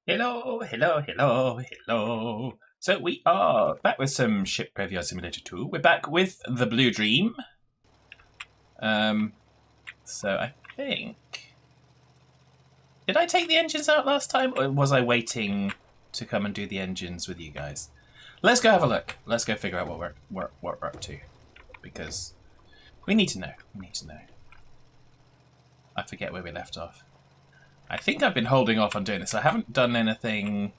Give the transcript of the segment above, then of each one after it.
Hello, hello, hello, hello. So we are back with some Ship Graveyard Simulator 2. We're back with the Blue Dream. So I think... Did I take the engines out last time, or was I waiting to come and do the engines with you guys? Let's go have a look. Let's go figure out what we're up to. Because we need to know. We need to know. I forget where we left off. I think I've been holding off on doing this. I haven't done anything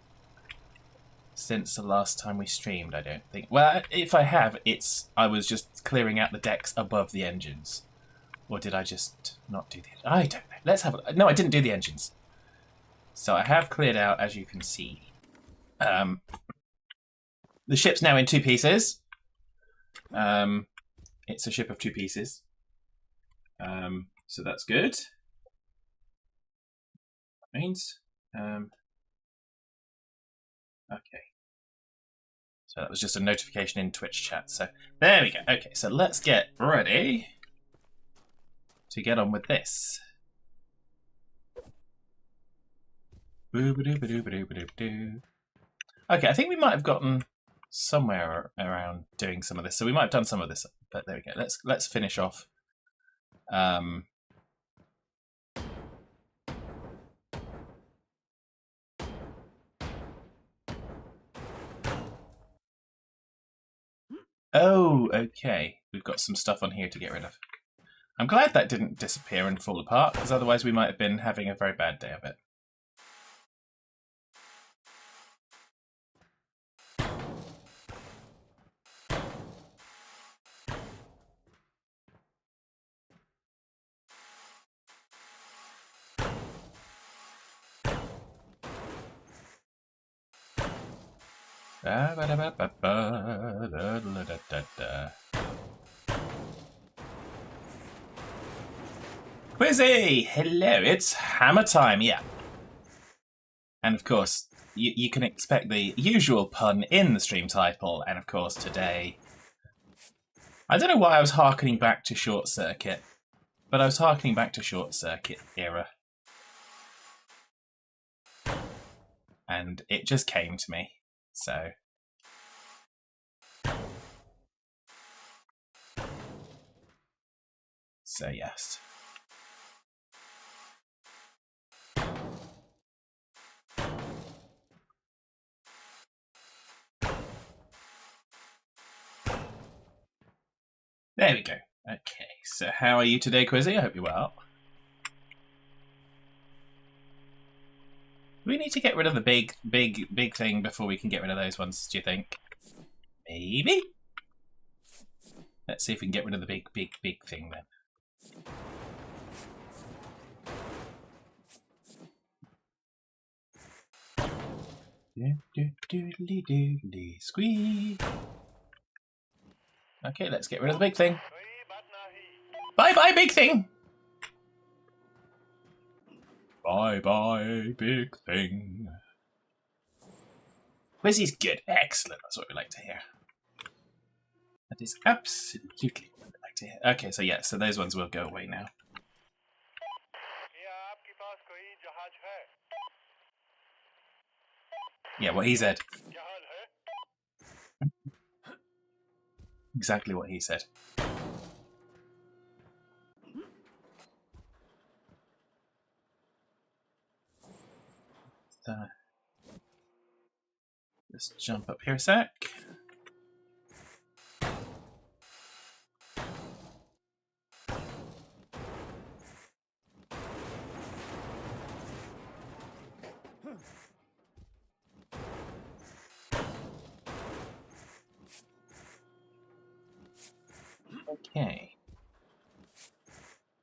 since the last time we streamed, I don't think. Well, if I have, I was just clearing out the decks above the engines. Or did I just not do the... I don't know. Let's have a... No, I didn't do the engines. So I have cleared out, as you can see. The ship's now in two pieces. It's a ship of two pieces. So that's good. That means... okay. So that was just a notification in Twitch chat. So there we go. Okay, so let's get ready to get on with this. Okay, I think we might have gotten somewhere around doing some of this. So we might have done some of this, but there we go. Let's finish off. Oh, okay. We've got some stuff on here to get rid of. I'm glad that didn't disappear and fall apart, because otherwise we might have been having a very bad day of it. Quizzy! Hello, it's hammer time, yeah. And of course, you can expect the usual pun in the stream title, and of course today... I don't know why I was harkening back to Short Circuit, but I was harkening back to Short Circuit era. And it just came to me, so... So yes. There we go. Okay, so how are you today, Quizzy? I hope you're well. We need to get rid of the big thing before we can get rid of those ones, do you think? Maybe? Let's see if we can get rid of the big thing then. Doodly squee. Okay, let's get rid of the big thing. Bye bye, big thing! Bye bye, big thing. Quizzy's good. Excellent. That's what we like to hear. That is absolutely what we like to hear. Okay, so yeah, so those ones will go away now. Yeah, what he said. Exactly what he said. Just jump up here a sec. Okay.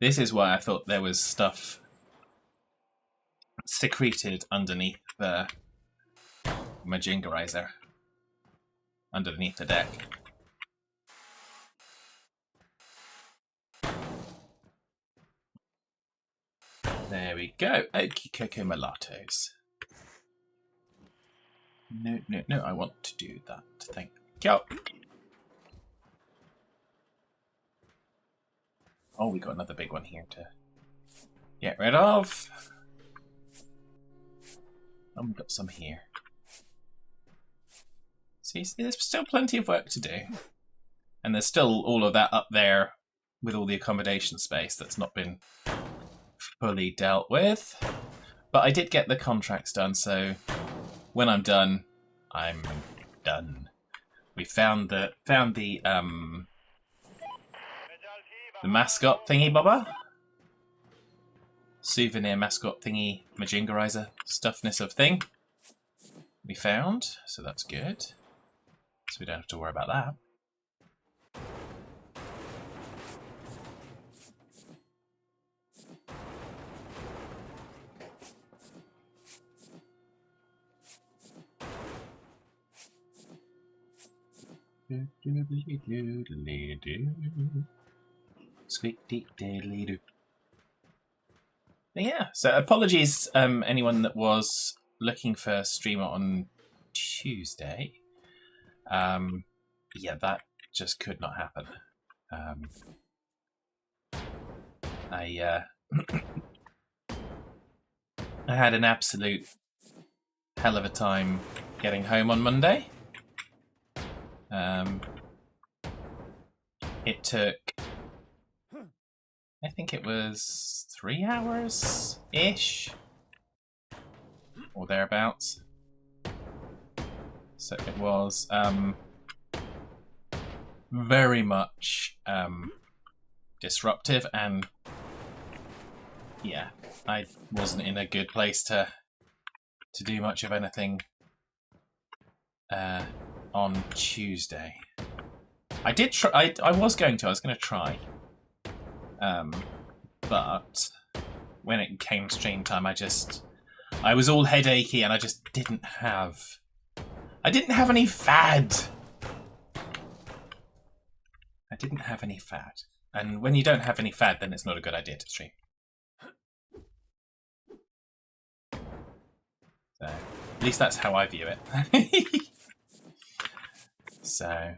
This is why I thought there was stuff secreted underneath the Majingerizer. Underneath the deck. There we go. Okie cocoa mulattoes. No, no, no, I want to do that. Thank you. Oh, we got another big one here to get rid of. I've got some here. See, there's still plenty of work to do. And there's still all of that up there with all the accommodation space that's not been fully dealt with. But I did get the contracts done, so when I'm done, I'm done. We found the mascot thingy bobber. Souvenir mascot thingy majingerizer stuffness of thing. We found, so that's good. So we don't have to worry about that. Squeak deek diddly doo. Yeah, so apologies anyone that was looking for a streamer on Tuesday. Yeah, that just could not happen. I I had an absolute hell of a time getting home on Monday. It took, I think it was 3 hours-ish, or thereabouts. So it was very much disruptive, and yeah, I wasn't in a good place to do much of anything on Tuesday. I did try. I was going to try. But when it came stream time, I was all headachy, and I just didn't have any fad. I didn't have any fad. And when you don't have any fad, then it's not a good idea to stream. So, at least that's how I view it. So.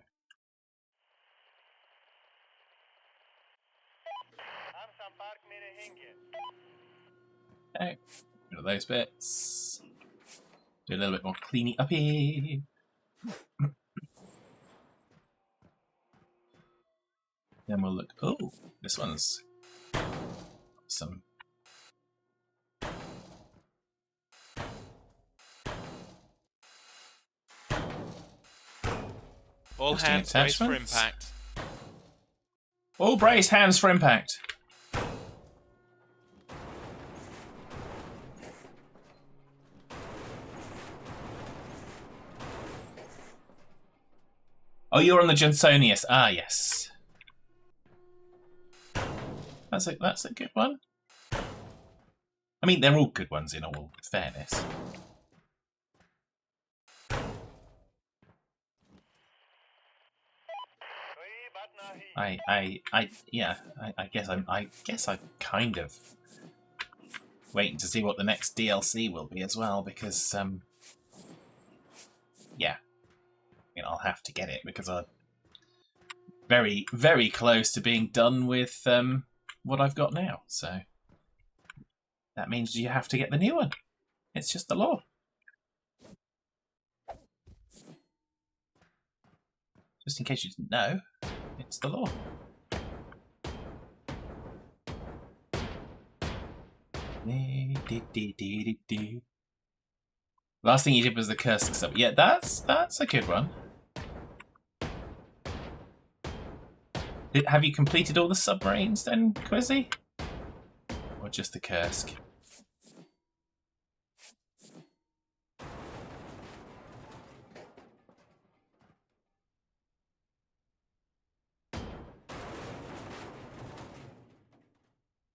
Okay, rid of those bits. Do a little bit more cleaning uppy. Then we'll look. Oh, this one's some. All hands brace for impact. All brace hands for impact. Oh, you're on the Johnsonius. Ah, yes. That's a good one. I mean, they're all good ones in all fairness. I guess I'm kind of waiting to see what the next DLC will be as well, because yeah, I'll have to get it because I'm very, very close to being done with what I've got now. So that means you have to get the new one. It's just the law. Just in case you didn't know, it's the law. Last thing you did was the Kursk sub. Yeah, that's a good one. Have you completed all the submarines then, Quizzy? Or just the Kursk?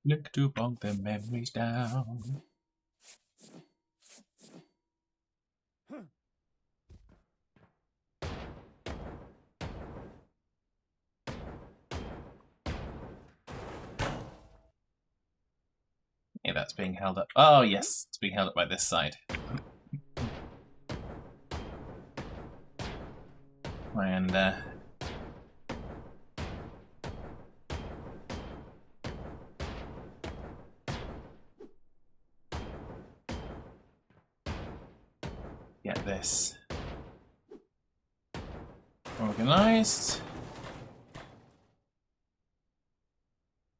Look to bonk the memories down. Yeah, that's being held up. Oh, yes, it's being held up by this side. And get this organised.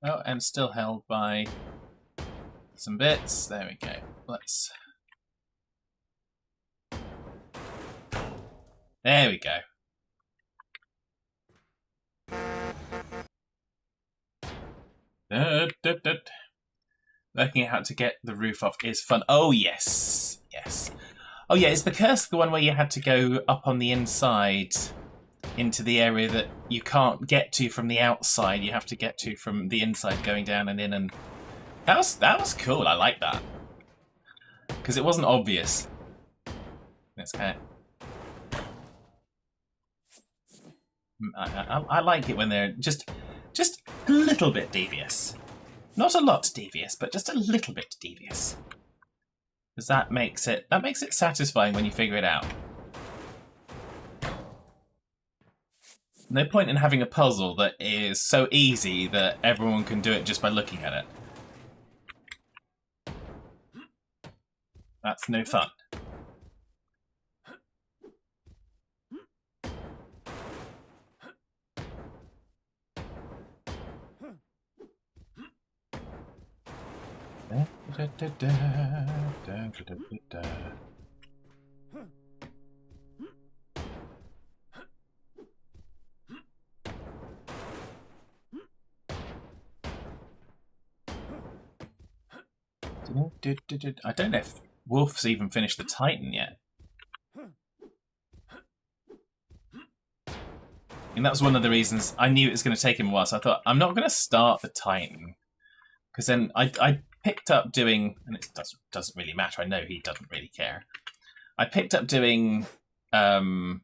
Oh, and still held by some bits. There we go. Let's... There we go. Working out how to get the roof off is fun. Oh, yes. Yes. Oh, yeah, is the curse the one where you had to go up on the inside into the area that you can't get to from the outside? You have to get to from the inside, going down and in, and... That was cool. I like that. Because it wasn't obvious. It's kind of... I like it when they're just a little bit devious. Not a lot devious, but just a little bit devious. Because that makes it satisfying when you figure it out. No point in having a puzzle that is so easy that everyone can do it just by looking at it. That's no fun. I don't know if Wolf's even finished the Titan yet. And that was one of the reasons I knew it was going to take him a while, so I thought, I'm not going to start the Titan. Because then I picked up doing, and it doesn't really matter, I know he doesn't really care. I picked up doing the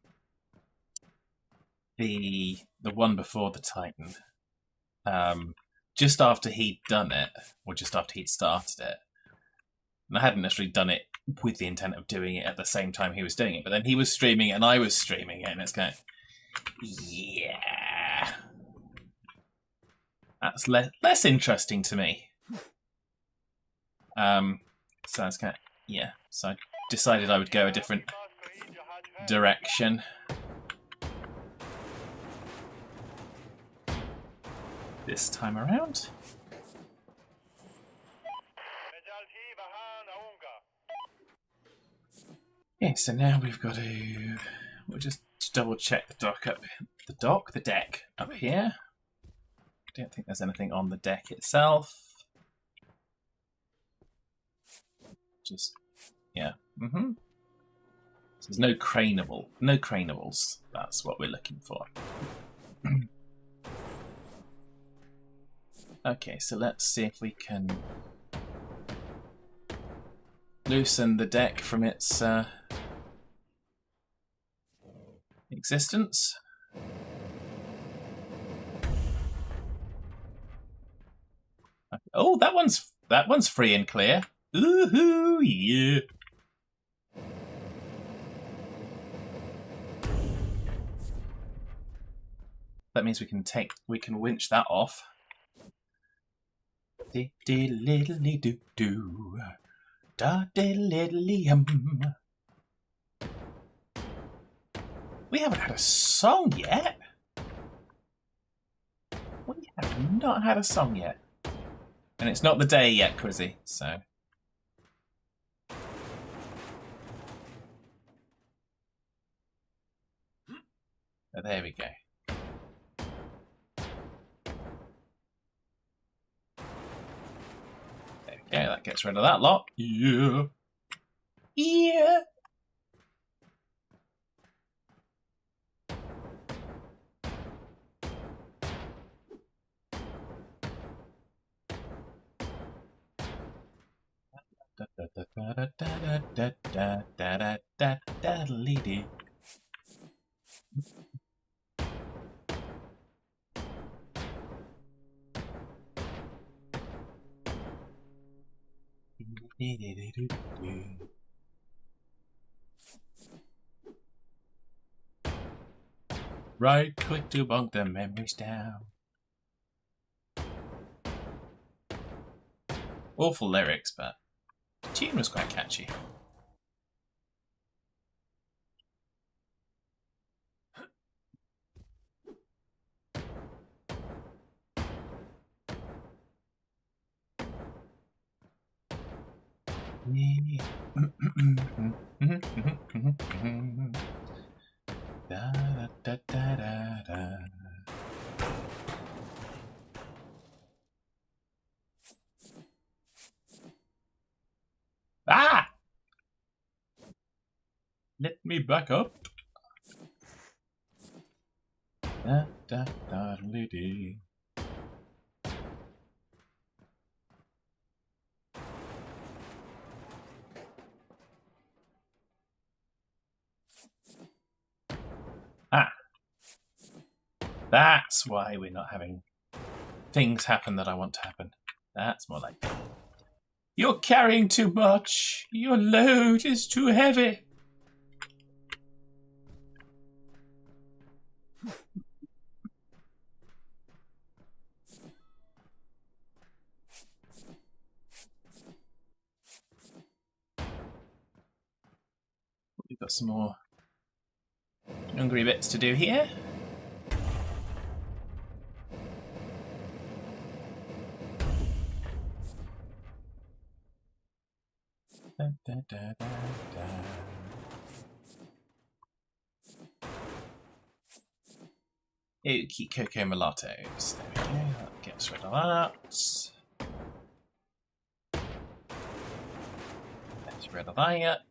one before the Titan, just after he'd done it, or just after he'd started it. And I hadn't necessarily done it with the intent of doing it at the same time he was doing it, but then he was streaming it and I was streaming it, and it's kind of, yeah, that's less interesting to me. So it's kind of, yeah. So I decided I would go a different direction. This time around. Okay, so now we've got to... We'll just double check the deck up here. I don't think there's anything on the deck itself. Just, yeah. So there's no craneables. That's what we're looking for. Okay, so let's see if we can loosen the deck from its existence. Oh, that one's free and clear. Ooh, yeah. That means we can winch that off. Diddly-diddly-doo-doo. Da-diddly-diddly-hum. We haven't had a song yet. We have not had a song yet. And it's not the day yet, Crizzy, so... Oh, there we go. There we go, that gets rid of that lot. Yeah. Yeah. Right click to bunk the memories down. Awful lyrics, but the tune was quite catchy. Da, da, da, da, da. Ah! Let me back up. Da, da, da, lady. Ah. That's why we're not having things happen that I want to happen. That's more like it. You're carrying too much. Your load is too heavy. We've got some more hungry bits to do here. Da, da, da, da, da. Oaky cocoa mulattoes. There we go. That gets rid of that. Gets rid of that.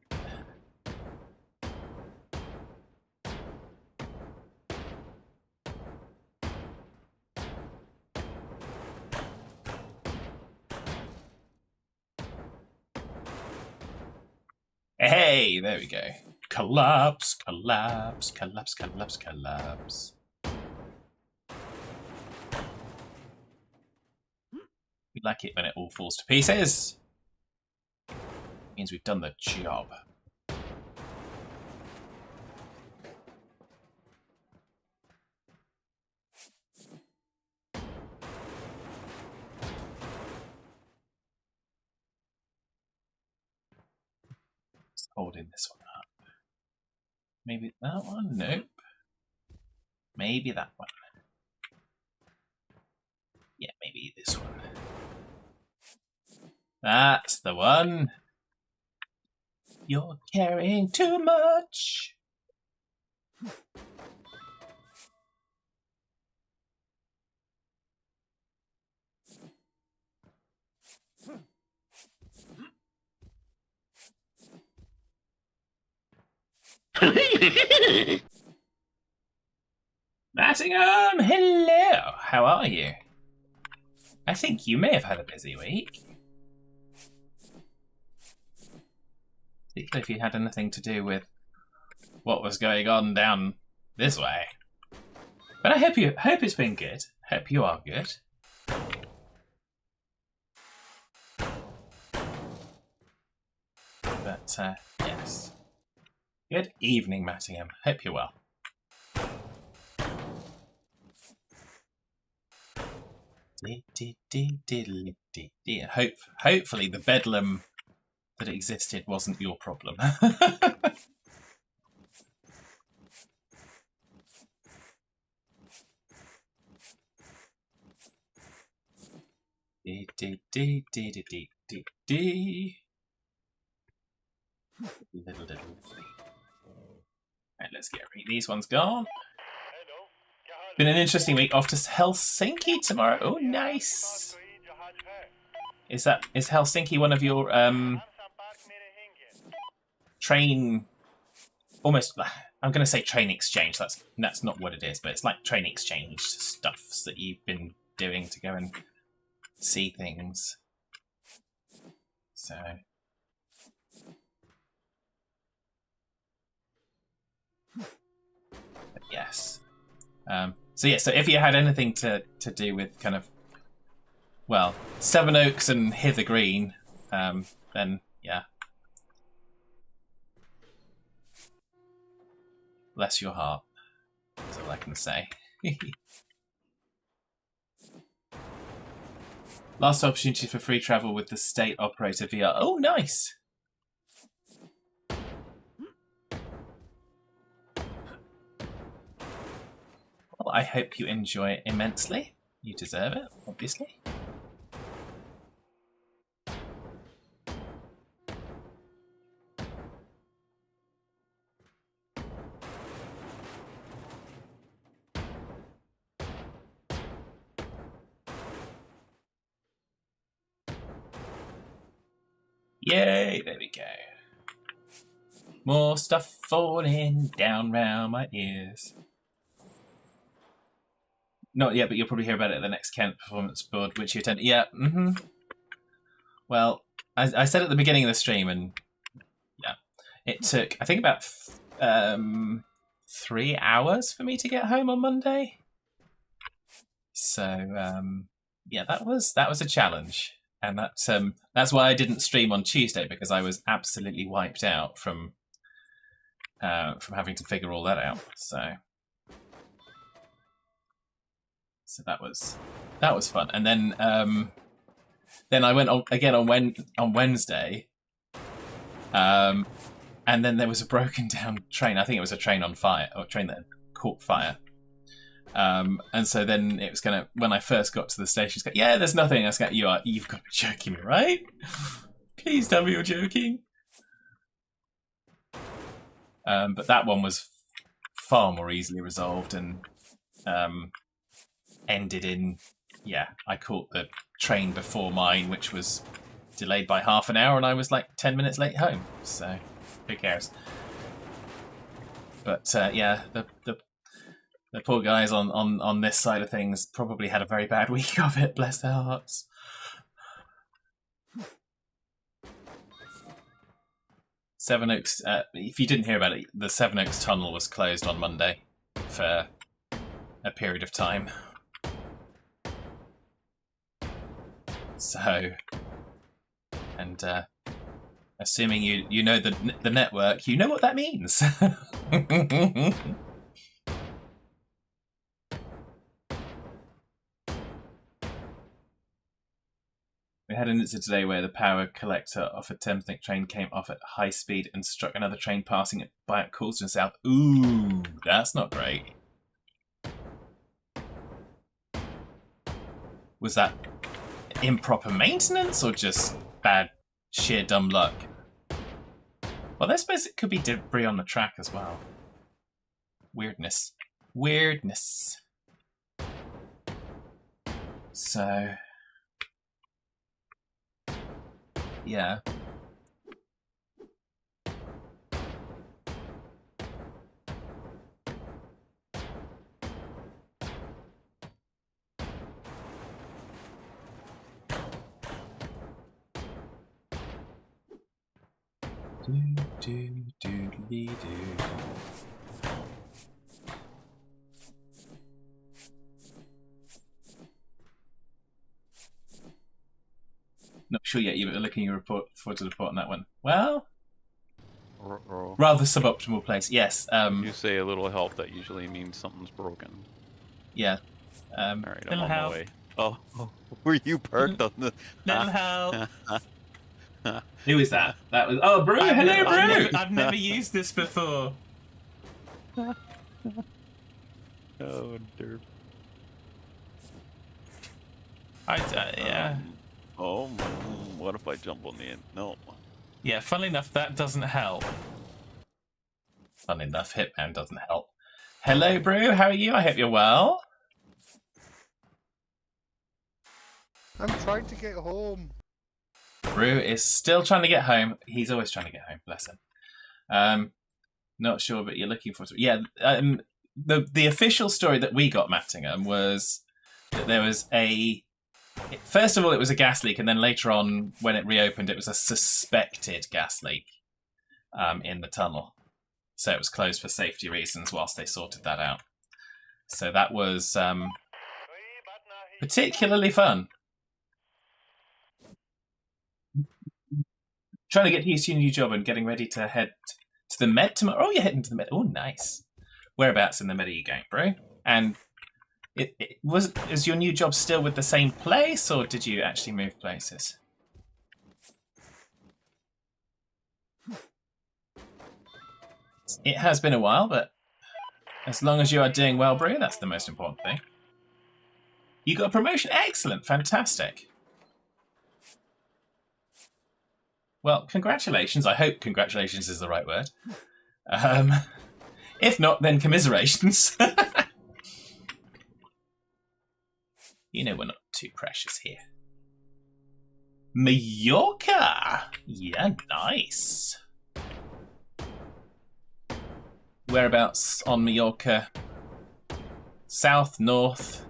Hey, there we go. Collapse, collapse, collapse, collapse, collapse. We like it when it all falls to pieces. Means we've done the job. Just holding this one up. Maybe that one? Nope. Maybe that one. Yeah, maybe this one. That's the one. You're carrying too much. Mattingham, hello. How are you? I think you may have had a busy week. Particularly if you had anything to do with what was going on down this way. But I hope it's been good. Hope you are good. But yes. Good evening, Mattingham. Hope you're well. Hopefully the bedlam that existed wasn't your problem. Right, let's get these ones gone. Been an interesting week. Off to Helsinki tomorrow. Oh, nice. Is Helsinki one of your train? Almost. I'm going to say train exchange. That's not what it is, but it's like train exchange stuffs that you've been doing to go and see things. So. But yes. So if you had anything to do with kind of, well, Sevenoaks and Hither Green, then yeah. Bless your heart. That's all I can say. Last opportunity for free travel with the state operator VR. Oh, nice. Well, I hope you enjoy it immensely. You deserve it, obviously. Yay, there we go. More stuff falling down round my ears. Not yet, but you'll probably hear about it at the next Kent performance board, which you attend. Yeah, Well, I said at the beginning of the stream, and yeah, it took, I think, about 3 hours for me to get home on Monday. So, yeah, that was a challenge. And that's why I didn't stream on Tuesday, because I was absolutely wiped out from having to figure all that out. So that was fun. And then I went on again on Wednesday, and then there was a broken down train. I think it was a train on fire, or a train that had caught fire. And so then it was when I first got to the station, it's going, yeah, there's nothing. I was going, you've got to be joking me, right? Please tell me you're joking. But that one was far more easily resolved, and ended in, I caught the train before mine, which was delayed by half an hour, and I was like 10 minutes late home. So who cares? But the poor guys on this side of things probably had a very bad week of it, bless their hearts. Sevenoaks, if you didn't hear about it, the Sevenoaks tunnel was closed on Monday for a period of time. So, and assuming you know the network, you know what that means. We had an incident today where the power collector off a Thameslink train came off at high speed and struck another train passing it by at Coulston South. Ooh, that's not great. Was that improper maintenance or just bad, sheer dumb luck? Well, I suppose it could be debris on the track as well. Weirdness. So, yeah. Do. Not sure yet. You were looking forward to the report on that one. Well, rather suboptimal place. Yes. You say a little help. That usually means something's broken. Yeah. All right, I'm on my way. Oh, were you parked on the? Little help. Who is that? That was Brew. Hello, Brew. I've never used this before. Oh, derp. Yeah. What if I jump on the end? No. Yeah, funnily enough, that doesn't help. Funnily enough, Hitman doesn't help. Hello, Brew. How are you? I hope you're well. I'm trying to get home. Brew is still trying to get home. He's always trying to get home. Bless him. Not sure, but you're looking forward to it. Yeah. The official story that we got, Mattingham, was that there was first of all, it was a gas leak, and then later on, when it reopened, it was a suspected gas leak in the tunnel. So it was closed for safety reasons whilst they sorted that out. So that was particularly fun. Trying to get used to your new job and getting ready to head to the Med tomorrow. Oh, you're heading to the Med. Oh, nice. Whereabouts in the Med are you going, bro? And is your new job still with the same place, or did you actually move places? It has been a while, but as long as you are doing well, bro, that's the most important thing. You got a promotion. Excellent. Fantastic. Well, congratulations. I hope congratulations is the right word. If not, then commiserations. You know we're not too precious here. Mallorca! Yeah, nice. Whereabouts on Mallorca? South, north?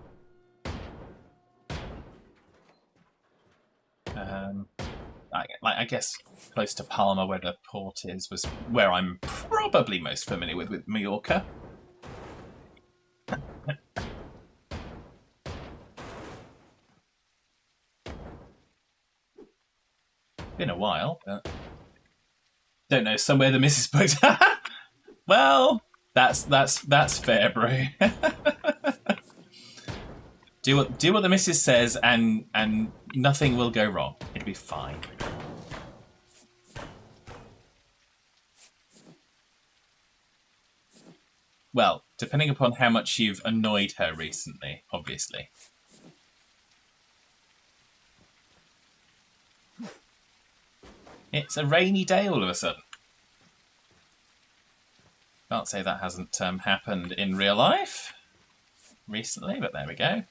I guess close to Palma, where the port is, was where I'm probably most familiar with Mallorca. Been a while, but don't know, somewhere the missus booked. Well, that's fair, bro. do what the missus says, and nothing will go wrong. It'll be fine. Well, depending upon how much you've annoyed her recently, obviously. It's a rainy day all of a sudden. Can't say that hasn't happened in real life recently, but there we go.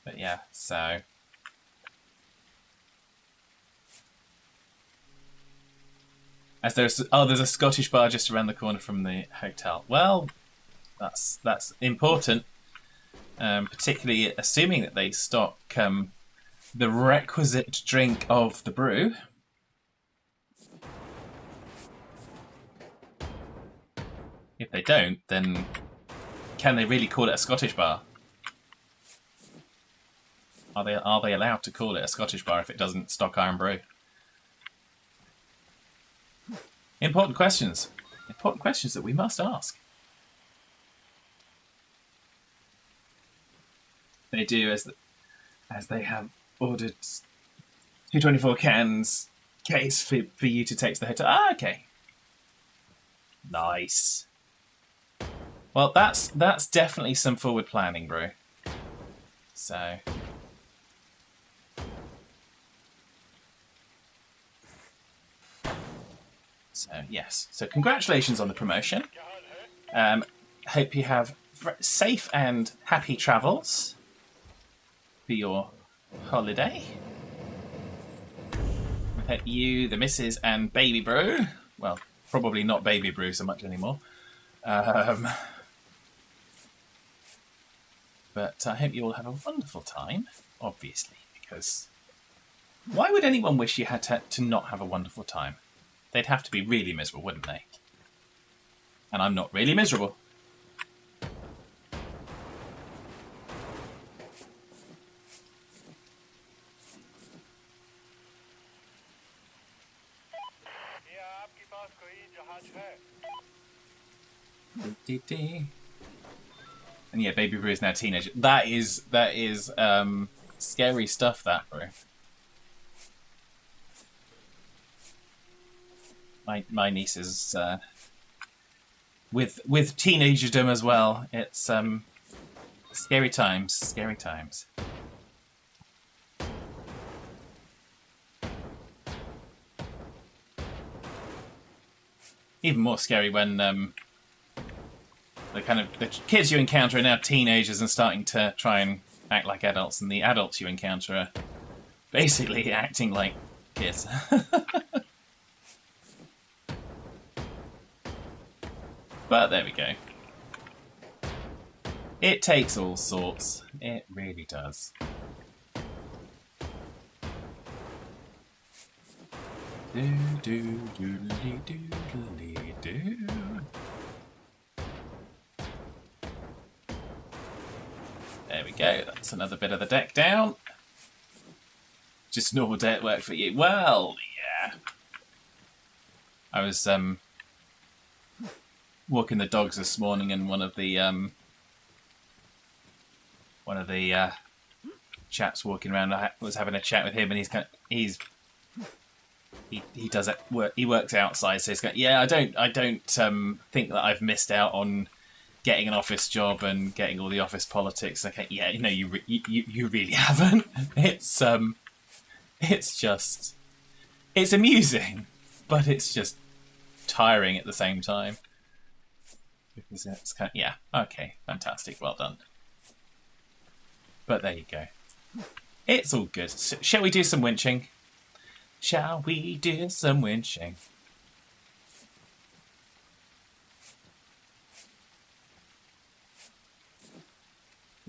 But yeah, so... As there's a Scottish bar just around the corner from the hotel. Well, that's important, particularly assuming that they stock the requisite drink of the brew. If they don't, then can they really call it a Scottish bar? Are they allowed to call it a Scottish bar if it doesn't stock Iron Brew? Important questions. Important questions that we must ask. They do, as they have ordered 224 cans case for you to take to the hotel. Ah, okay. Nice. Well, that's definitely some forward planning, bro. So... So, yes. So, congratulations on the promotion. Hope you have safe and happy travels for your holiday. I hope you, the missus, and Baby Brew, well, probably not Baby Brew so much anymore, but I hope you all have a wonderful time, obviously, because why would anyone wish you had to not have a wonderful time? They'd have to be really miserable, wouldn't they? And I'm not really miserable. And yeah, Baby Brew is now a teenager. That is scary stuff, that, bro. My niece is with teenagerdom as well. It's scary times. Scary times. Even more scary when the kids you encounter are now teenagers and starting to try and act like adults, and the adults you encounter are basically acting like kids. But there we go. It takes all sorts. It really does. There we go. That's another bit of the deck down. Just normal day at work for you. Well, yeah. I was walking the dogs this morning, and one of the chaps walking around, I was having a chat with him, and he does it work. He works outside, so he's going, yeah, I don't think that I've missed out on getting an office job and getting all the office politics. Okay, yeah, you really haven't. It's amusing, but it's just tiring at the same time. Because it's kind of, yeah, okay, fantastic, well done. But there you go. It's all good. Shall we do some winching? Shall we do some winching?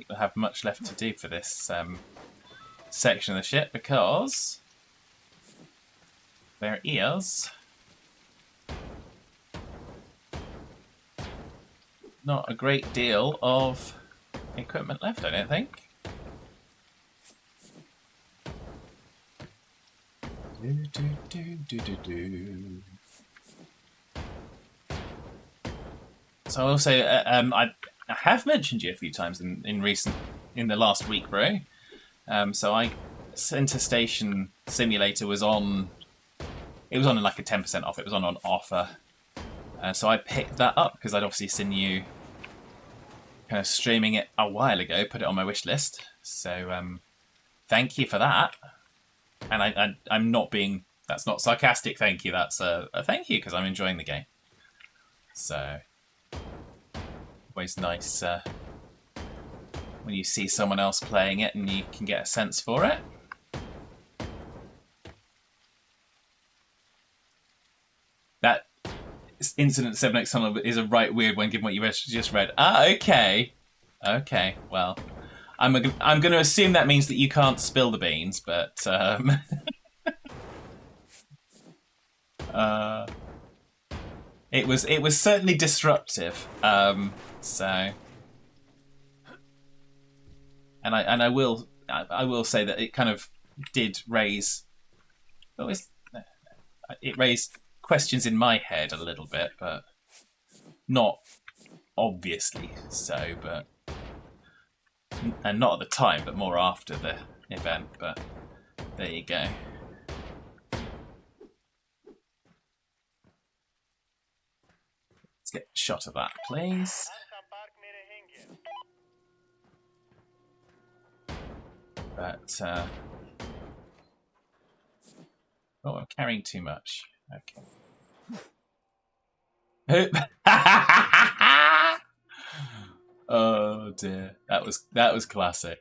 We'll have much left to do for this section of the ship because there is not a great deal of equipment left, I don't think. So I'll say I have mentioned you a few times in the last week, bro. So Center Station Simulator was on. It was on like a 10% off. It was on offer. So I picked that up because I'd obviously seen you kind of streaming it a while ago. Put it on my wish list. So thank you for that. And I'm not being. That's not sarcastic. Thank you. That's a thank you because I'm enjoying the game. So always nice when you see someone else playing it and you can get a sense for it. That incident 7x tunnel is a right weird one given what you just read. Ah, okay. Okay, well, I'm going to assume that means that you can't spill the beans, but it was certainly disruptive. So, and I will say that it kind of did raise. It raised questions in my head a little bit, but not obviously so. But and not at the time, but more after the event. But there you go. Let's get a shot of that, please. But oh, I'm carrying too much. Okay. Oh dear, that was classic.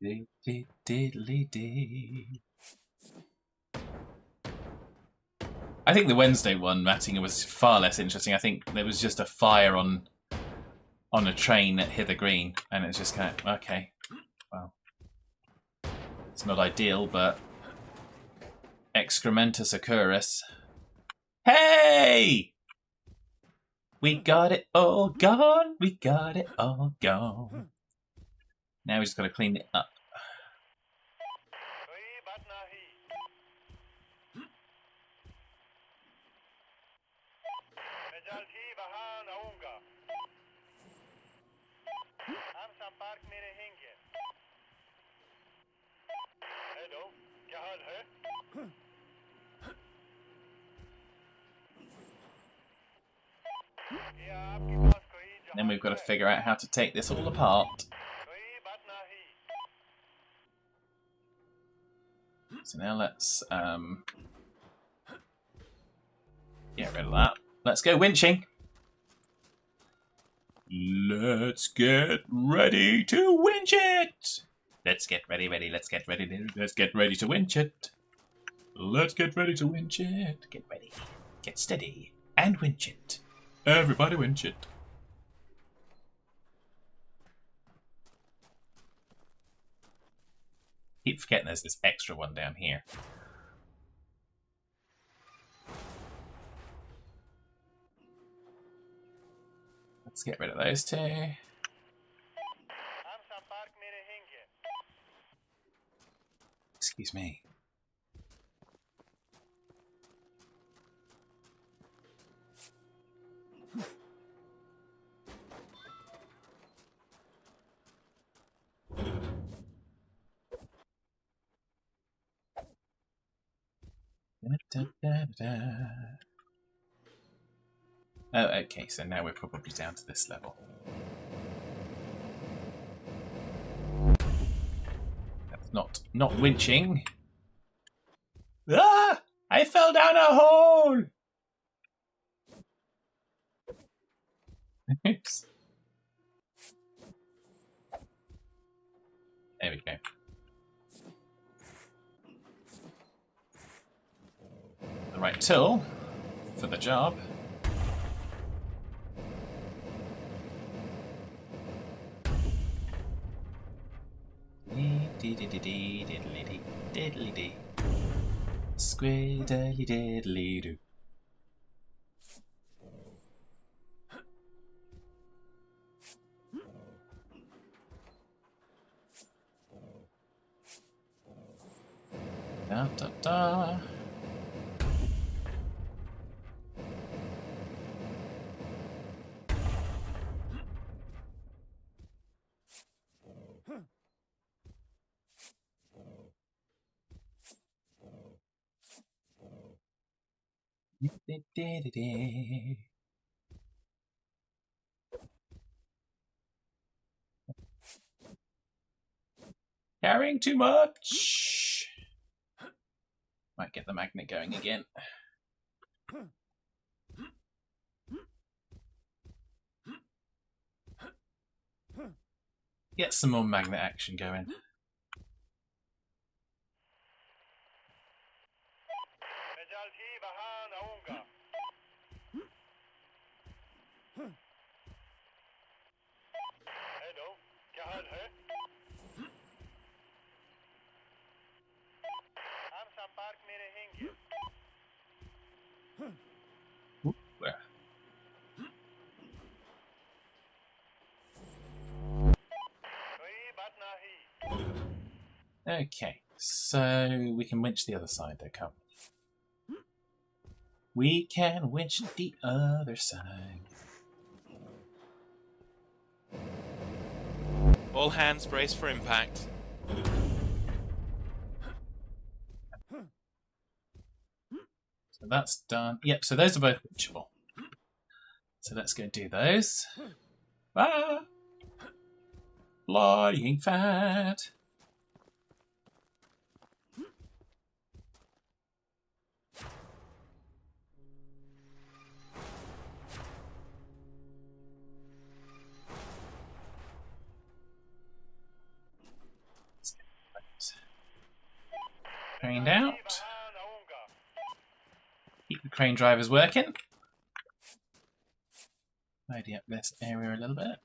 Diddly dee. I think the Wednesday one, Mattingham, was far less interesting. I think there was just a fire on a train at Hither Green, and it's just kind of okay. Well, it's not ideal, but excrementus occurris. Hey! We got it all gone. We got it all gone. Now we just got to clean it up. Then we've got to figure out how to take this all apart. So now let's get rid of that. Let's go winching. Let's get ready to winch it. Let's get ready. Let's get ready. Let's get ready to winch it. Let's get ready to winch it. Get ready. Get steady. And winch it. Everybody winch it. Keep forgetting there's this extra one down here. Let's get rid of those two. Excuse me. Oh, okay, so now we're probably down to this level. That's not winching. Ah! I fell down a hole! Oops. tool for the job. Diddly-dee. Squiddly-diddly-doo. Da da da. Carrying too much. Might get the magnet going again. Get some more magnet action going. Where? Okay, so we can winch the other side though, can't we? We can winch the other side. All hands brace for impact. So that's done. Yep, so those are both winchable. So let's go do those. Ah! Flying fat. Craned out. Keep the crane drivers working. Tidy up this area a little bit.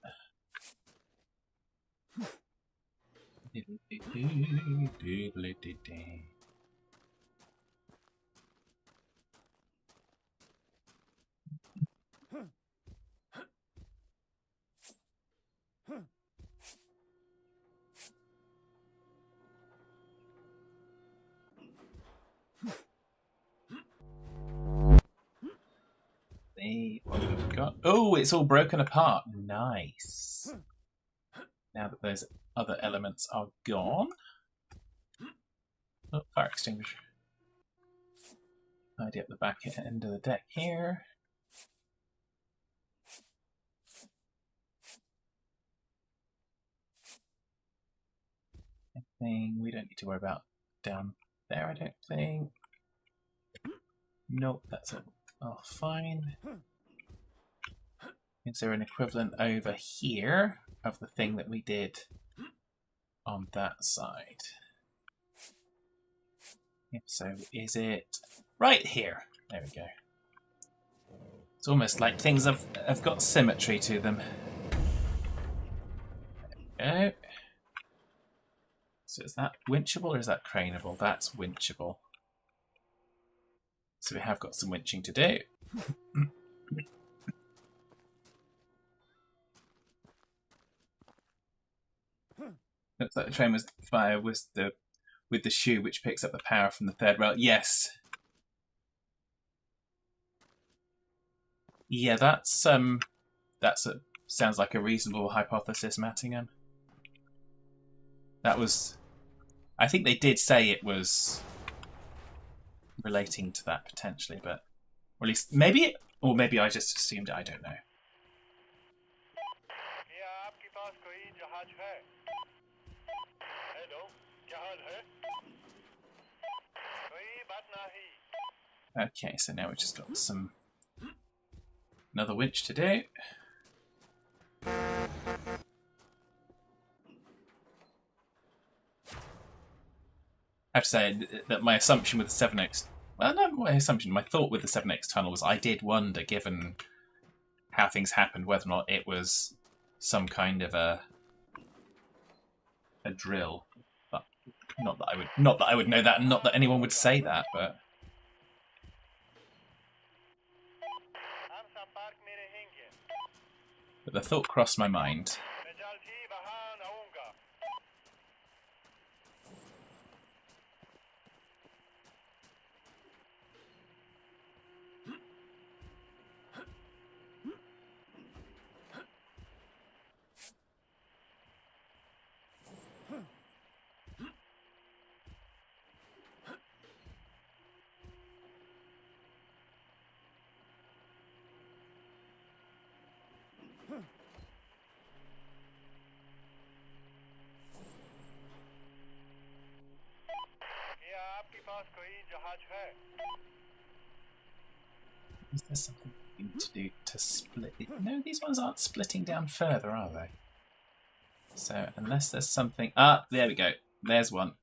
What have we got? Oh, it's all broken apart. Nice. Now that those other elements are gone. Oh, fire extinguisher. Tidy up the back end of the deck here. Anything we don't need to worry about down there, I don't think. Nope, that's all fine. Is there an equivalent over here of the thing that we did on that side? If so, is it right here? There we go. It's almost like things have got symmetry to them. There we go. So is that winchable or is that craneable? That's winchable. So we have got some winching to do. Looks like the train was fire with the shoe which picks up the power from the third rail. Yes. Yeah, that's sounds like a reasonable hypothesis, Mattingham. That was, I think they did say it was relating to that potentially, but or at least maybe maybe I just assumed it. I don't know. Okay, so now we've just got another winch to do. I have to say that my assumption with the 7X Well, not my assumption. My thought with the 7X tunnel was I did wonder, given how things happened, whether or not it was some kind of a drill. But not that I would know that, and not that anyone would say that, but. But the thought crossed my mind. Is there something we need to do to split it? No, these ones aren't splitting down further, are they? So, unless there's something... Ah, there we go. There's one.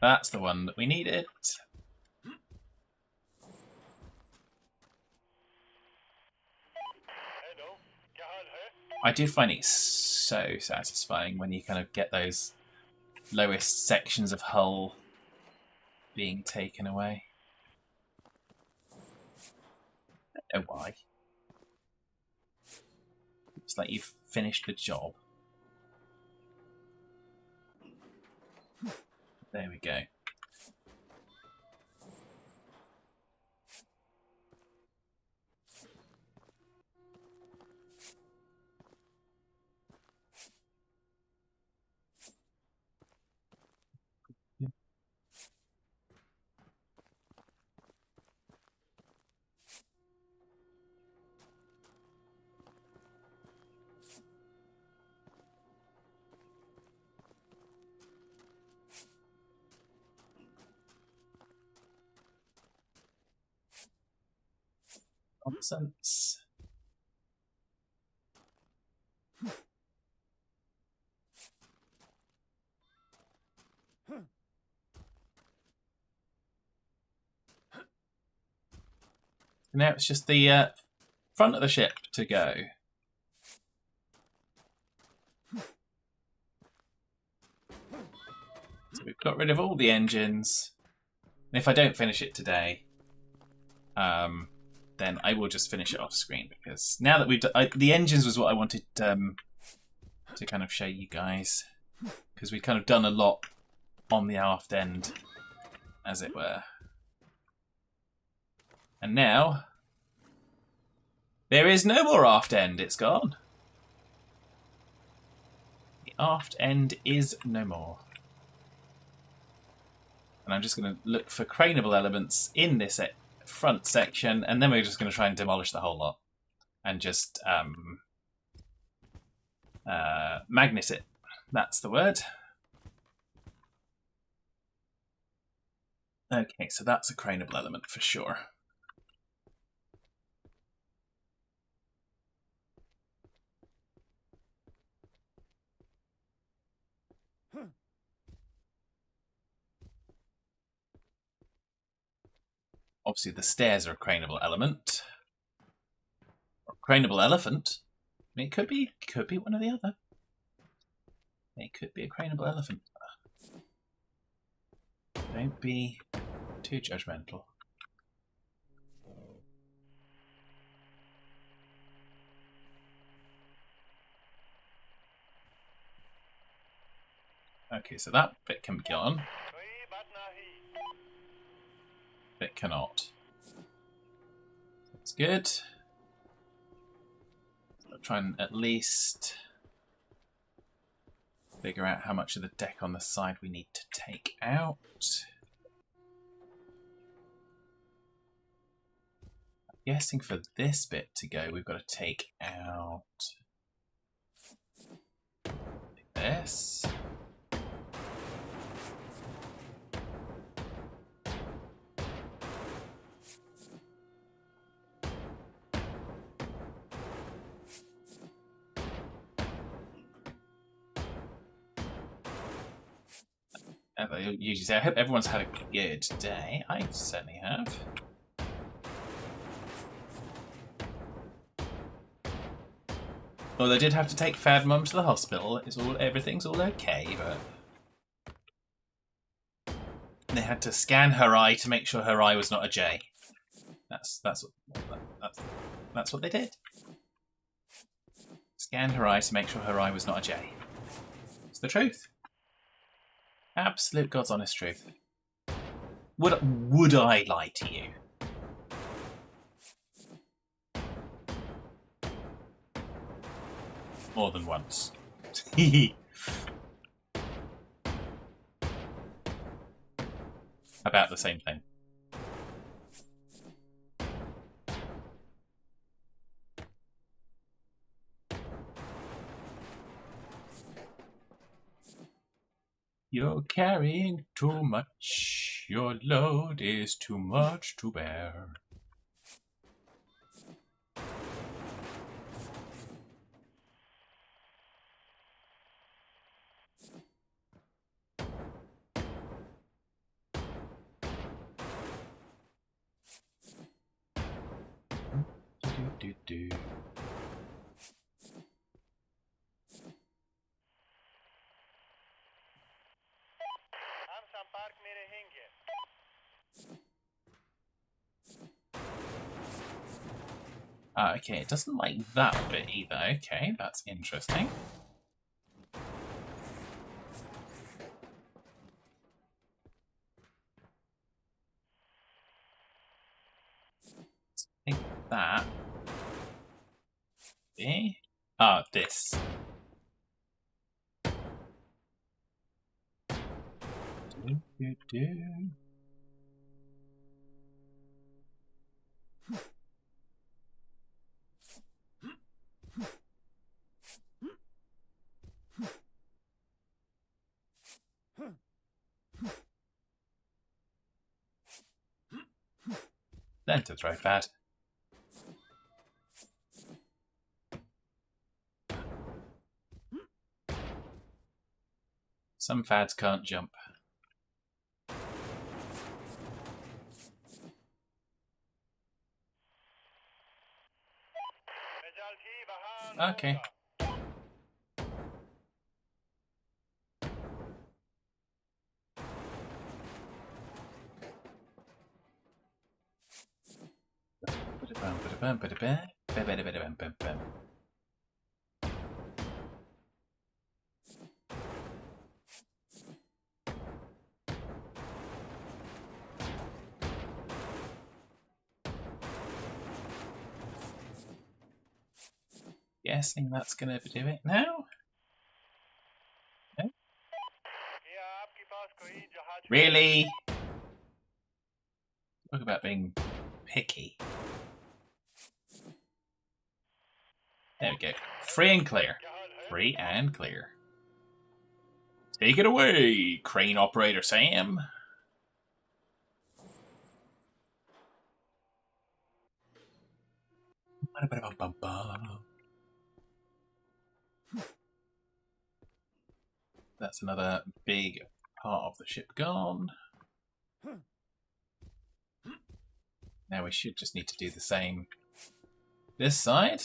That's the one that we needed. I do find it so satisfying when you kind of get those lowest sections of hull being taken away. I don't know why. It's like you've finished the job. There we go. Nonsense. Now it's just the front of the ship to go. So we've got rid of all the engines. And if I don't finish it today, then I will just finish it off screen, because now that we've the engines was what I wanted to kind of show you guys, because we've kind of done a lot on the aft end, as it were. And now there is no more aft end, it's gone. The aft end is no more. And I'm just going to look for craneable elements in this front section, and then we're just going to try and demolish the whole lot and just magnet it. That's the word. Okay, so that's a craneable element for sure. Obviously, the stairs are a craneable element. Or a craneable elephant. I mean, it could be one or the other. It could be a craneable elephant. Don't be too judgmental. Okay, so that bit can be on. Bit cannot. That's good. I'll try and at least figure out how much of the deck on the side we need to take out. I'm guessing for this bit to go, we've got to take out this. as I usually say, I hope everyone's had a good day. I certainly have. Although I did have to take Fad Mum to the hospital. Everything's all okay, but they had to scan her eye to make sure her eye was not a J. That's what they did. Scanned her eye to make sure her eye was not a J. It's the truth. Absolute God's honest truth. Would I lie to you? More than once. About the same thing. You're carrying too much. Your load is too much to bear. Do. Okay, it doesn't like that bit either. Okay, that's interesting. I think that. This. Do. Learn to throw Fad. Some Fads can't jump. Okay. Guessing that's gonna do it now. No? Really? Talk about being picky. There we go. Free and clear. Free and clear. Take it away, crane operator Sam. That's another big part of the ship gone. Now we should just need to do the same this side.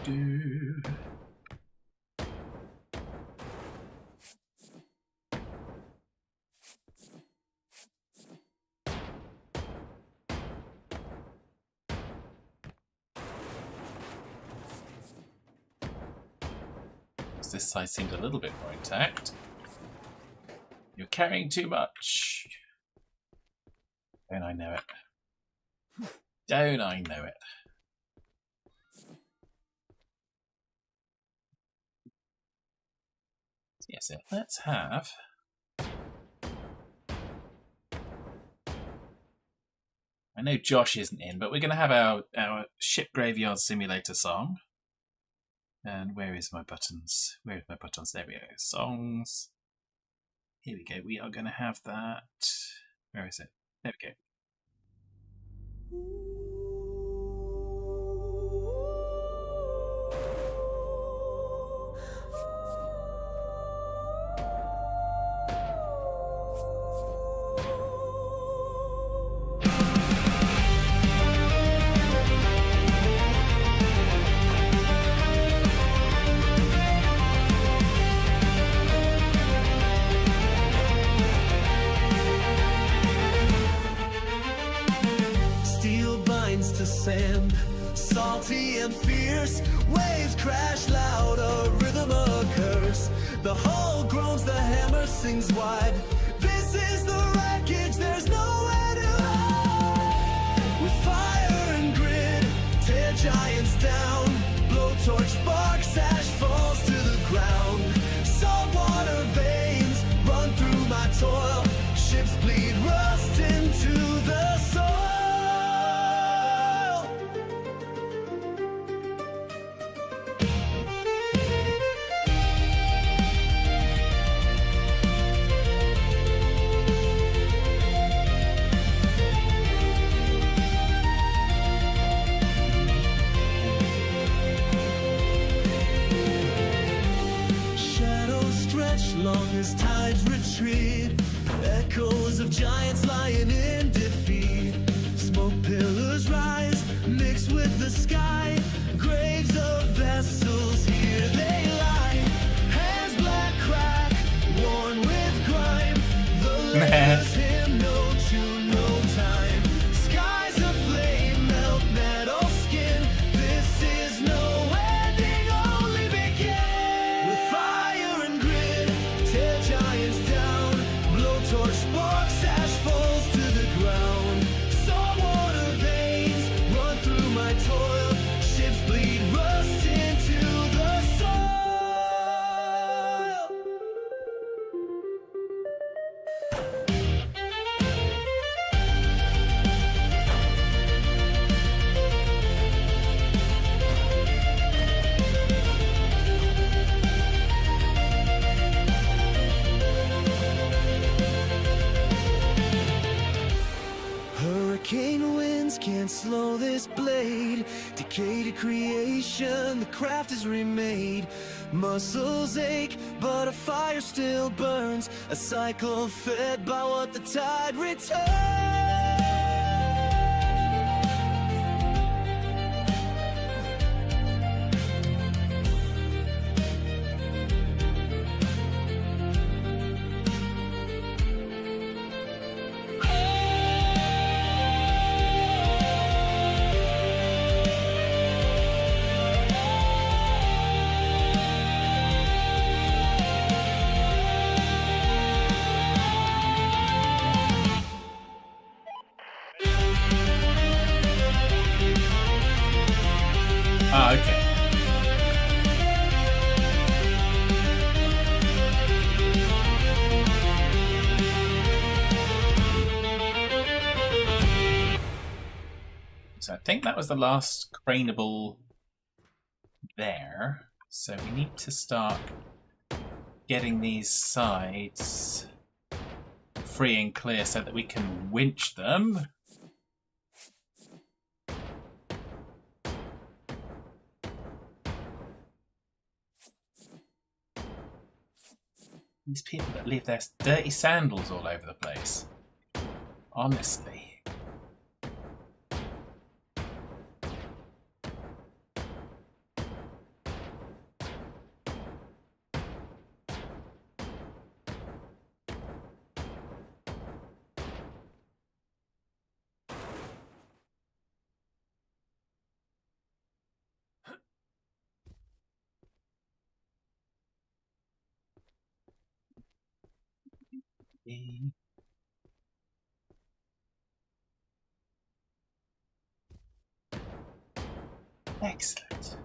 Do. This side seems a little bit more intact. You're carrying too much. Don't I know it? Don't I know it? Yes, let's have I know Josh isn't in, but we're going to have our ship graveyard simulator song. And where is my buttons? Where is my buttons? There we go. Songs. Here we go. We are going to have that. Where is it? There we go. Sand, salty and fierce, waves crash loud, a rhythm occurs. The hull groans, the hammer sings wide. This is the wreckage, there's nowhere to hide. With fire and grit, tear giants down. Blowtorch sparks, ash falls to the ground. Saltwater veins run through my toil. Ships bleed rust into the soil. Long as tides retreat, echoes of giants lying in defeat. Smoke pillars rise, mixed with the sky. Graves of vessels, here they lie. Hands black crack, worn with grime. The latest hymnal to no time. Skies aflame, melt metal skin. This is no ending, only begin. With fire and grit, tear giants down. Blowtorch sparks, ash falls to the ground. Saltwater veins run through my toil. Ships bleed rust into the soil. Hurricane winds can't slow this blade. Decay to creation, the craft is remade. Muscles ache, but a fire still burns. A cycle fed by what the tide returns. Ah, okay. So I think that was the last craneable there. So we need to start getting these sides free and clear so that we can winch them. These people that leave their dirty sandals all over the place. Honestly. Excellent.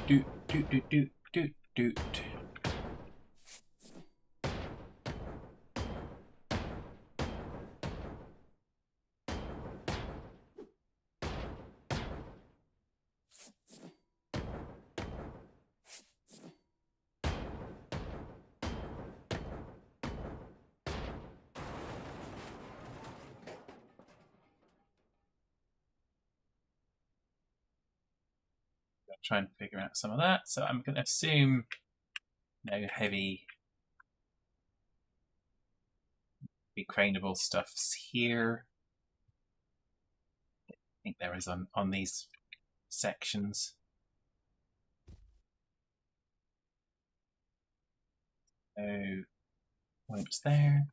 doot, doot, doot, doot, doot, doot. Try and figure out some of that. So I'm going to assume no heavy craneable stuffs here. I think there is on these sections. So points there.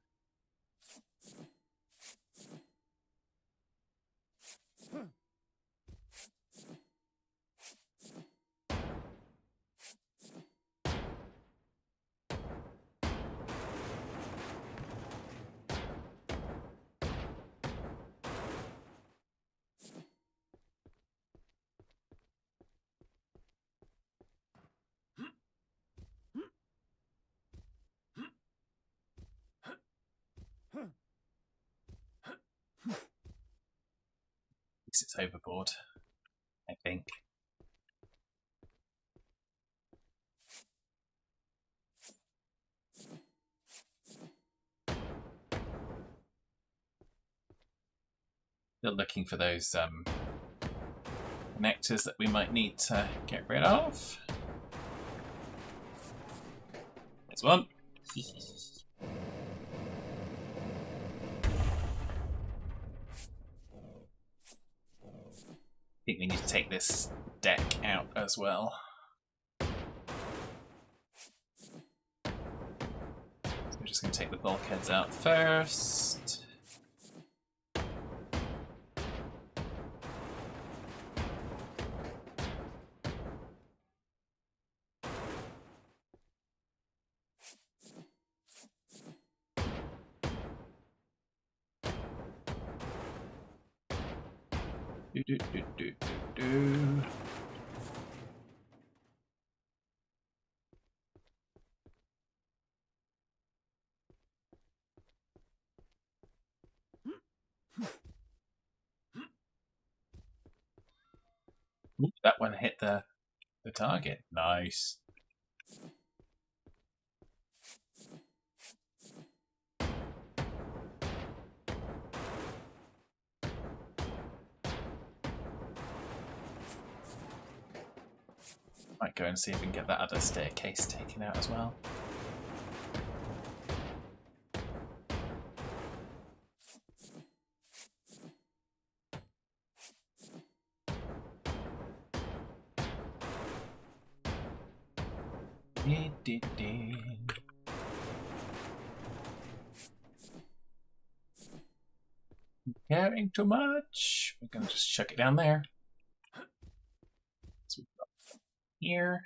It's overboard, I think. Still looking for those connectors that we might need to get rid of. There's one. I think we need to take this deck out as well. So we're just going to take the bulkheads out first. Do, do, do, do, do, do. Ooh, that one hit the target. Nice. Might go and see if we can get that other staircase taken out as well. Carrying too much. We're gonna just chuck it down there. So we've got here.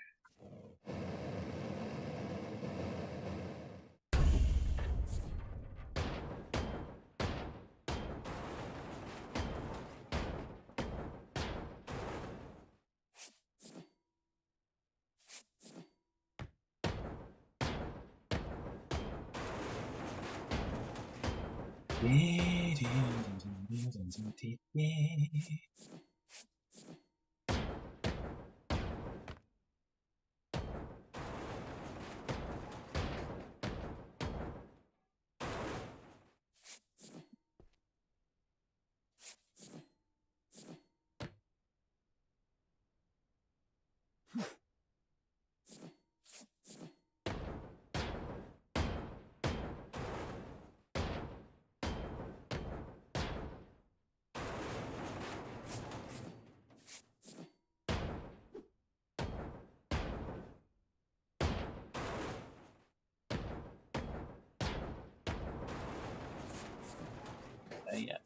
Yeah.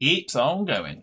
Keeps on going.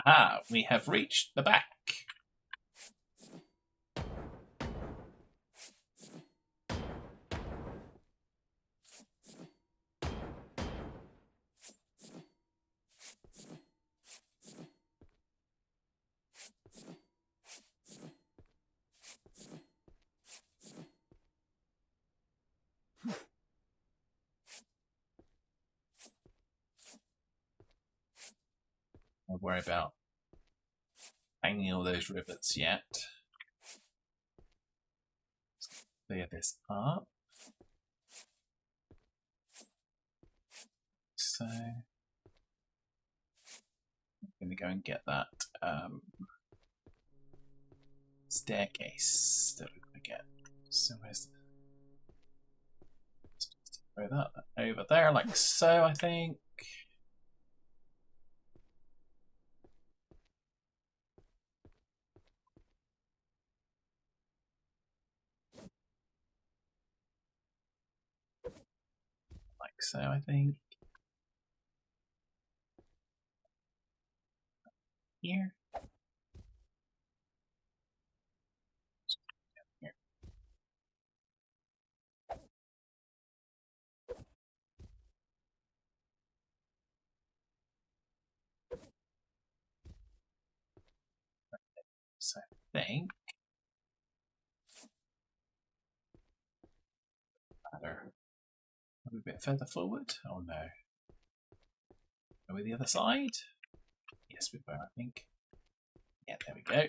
Ah, we have reached the back. Don't worry about hanging all those rivets yet. Clear this up. So I'm going to go and get that staircase that we're going to get. So where's throw that over there like so, I think. Like so, I think. Here. Here. So I think better. A bit further forward. Oh no. Are we the other side? Yes, we were, I think. Yeah, there we go.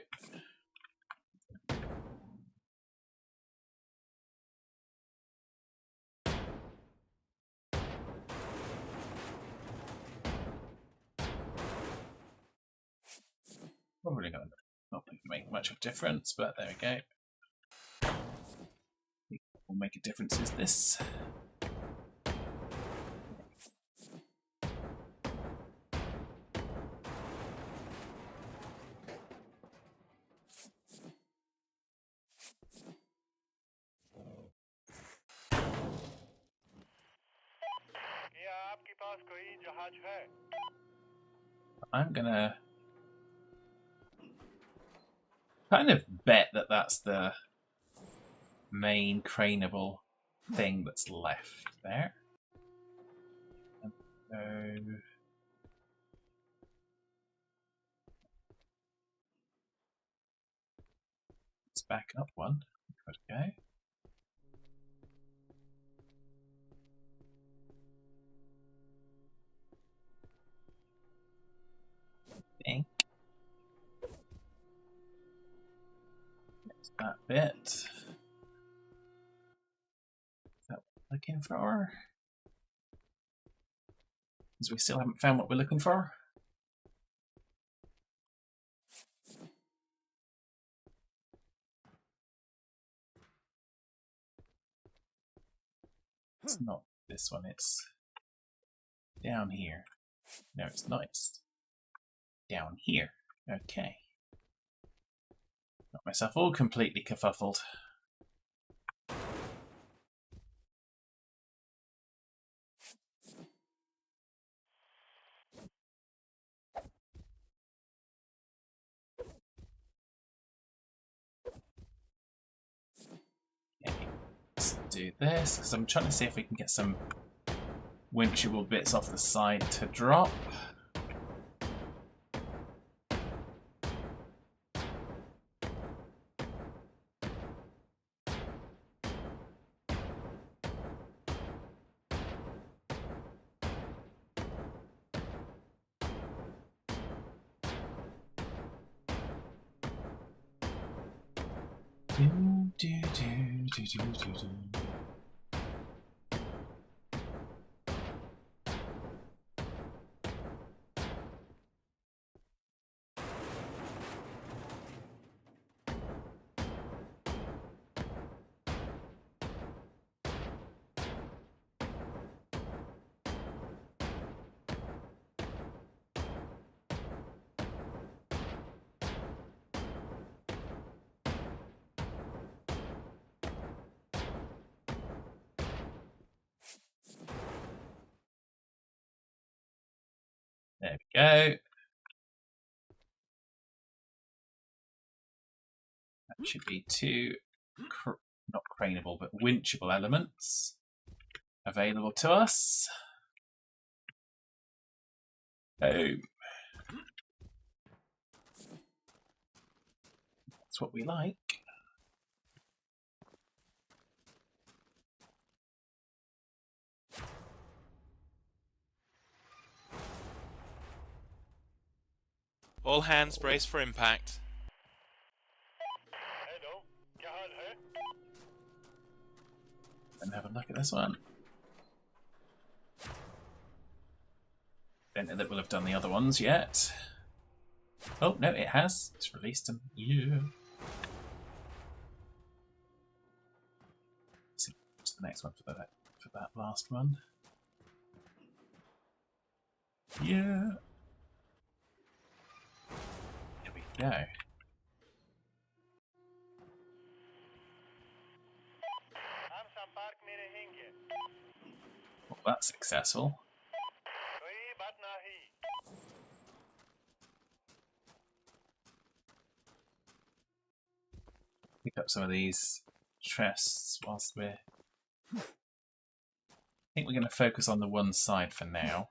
Probably not going to make much of a difference, but there we go. What will make a difference is this. I'm gonna kind of bet that that's the main craneable thing that's left there. And so let's back up one. Gotta go. Think that bit. Is that what we're looking for? Because we still haven't found what we're looking for. It's not this one, it's down here. No, it's not. It's down here. Okay. Got myself all completely kerfuffled. Okay, let's do this, because I'm trying to see if we can get some winchable bits off the side to drop. There we go. That should be two, not craneable, but winchable elements available to us. Boom. That's what we like. All hands brace for impact. And have a look at this one. Don't know that we'll have done the other ones yet. Oh, no, it has. It's released them. Yeah. Let's see what's the next one for that last one. Yeah. There we go. Well, that's successful. Pick up some of these chests whilst we're... I think we're going to focus on the one side for now.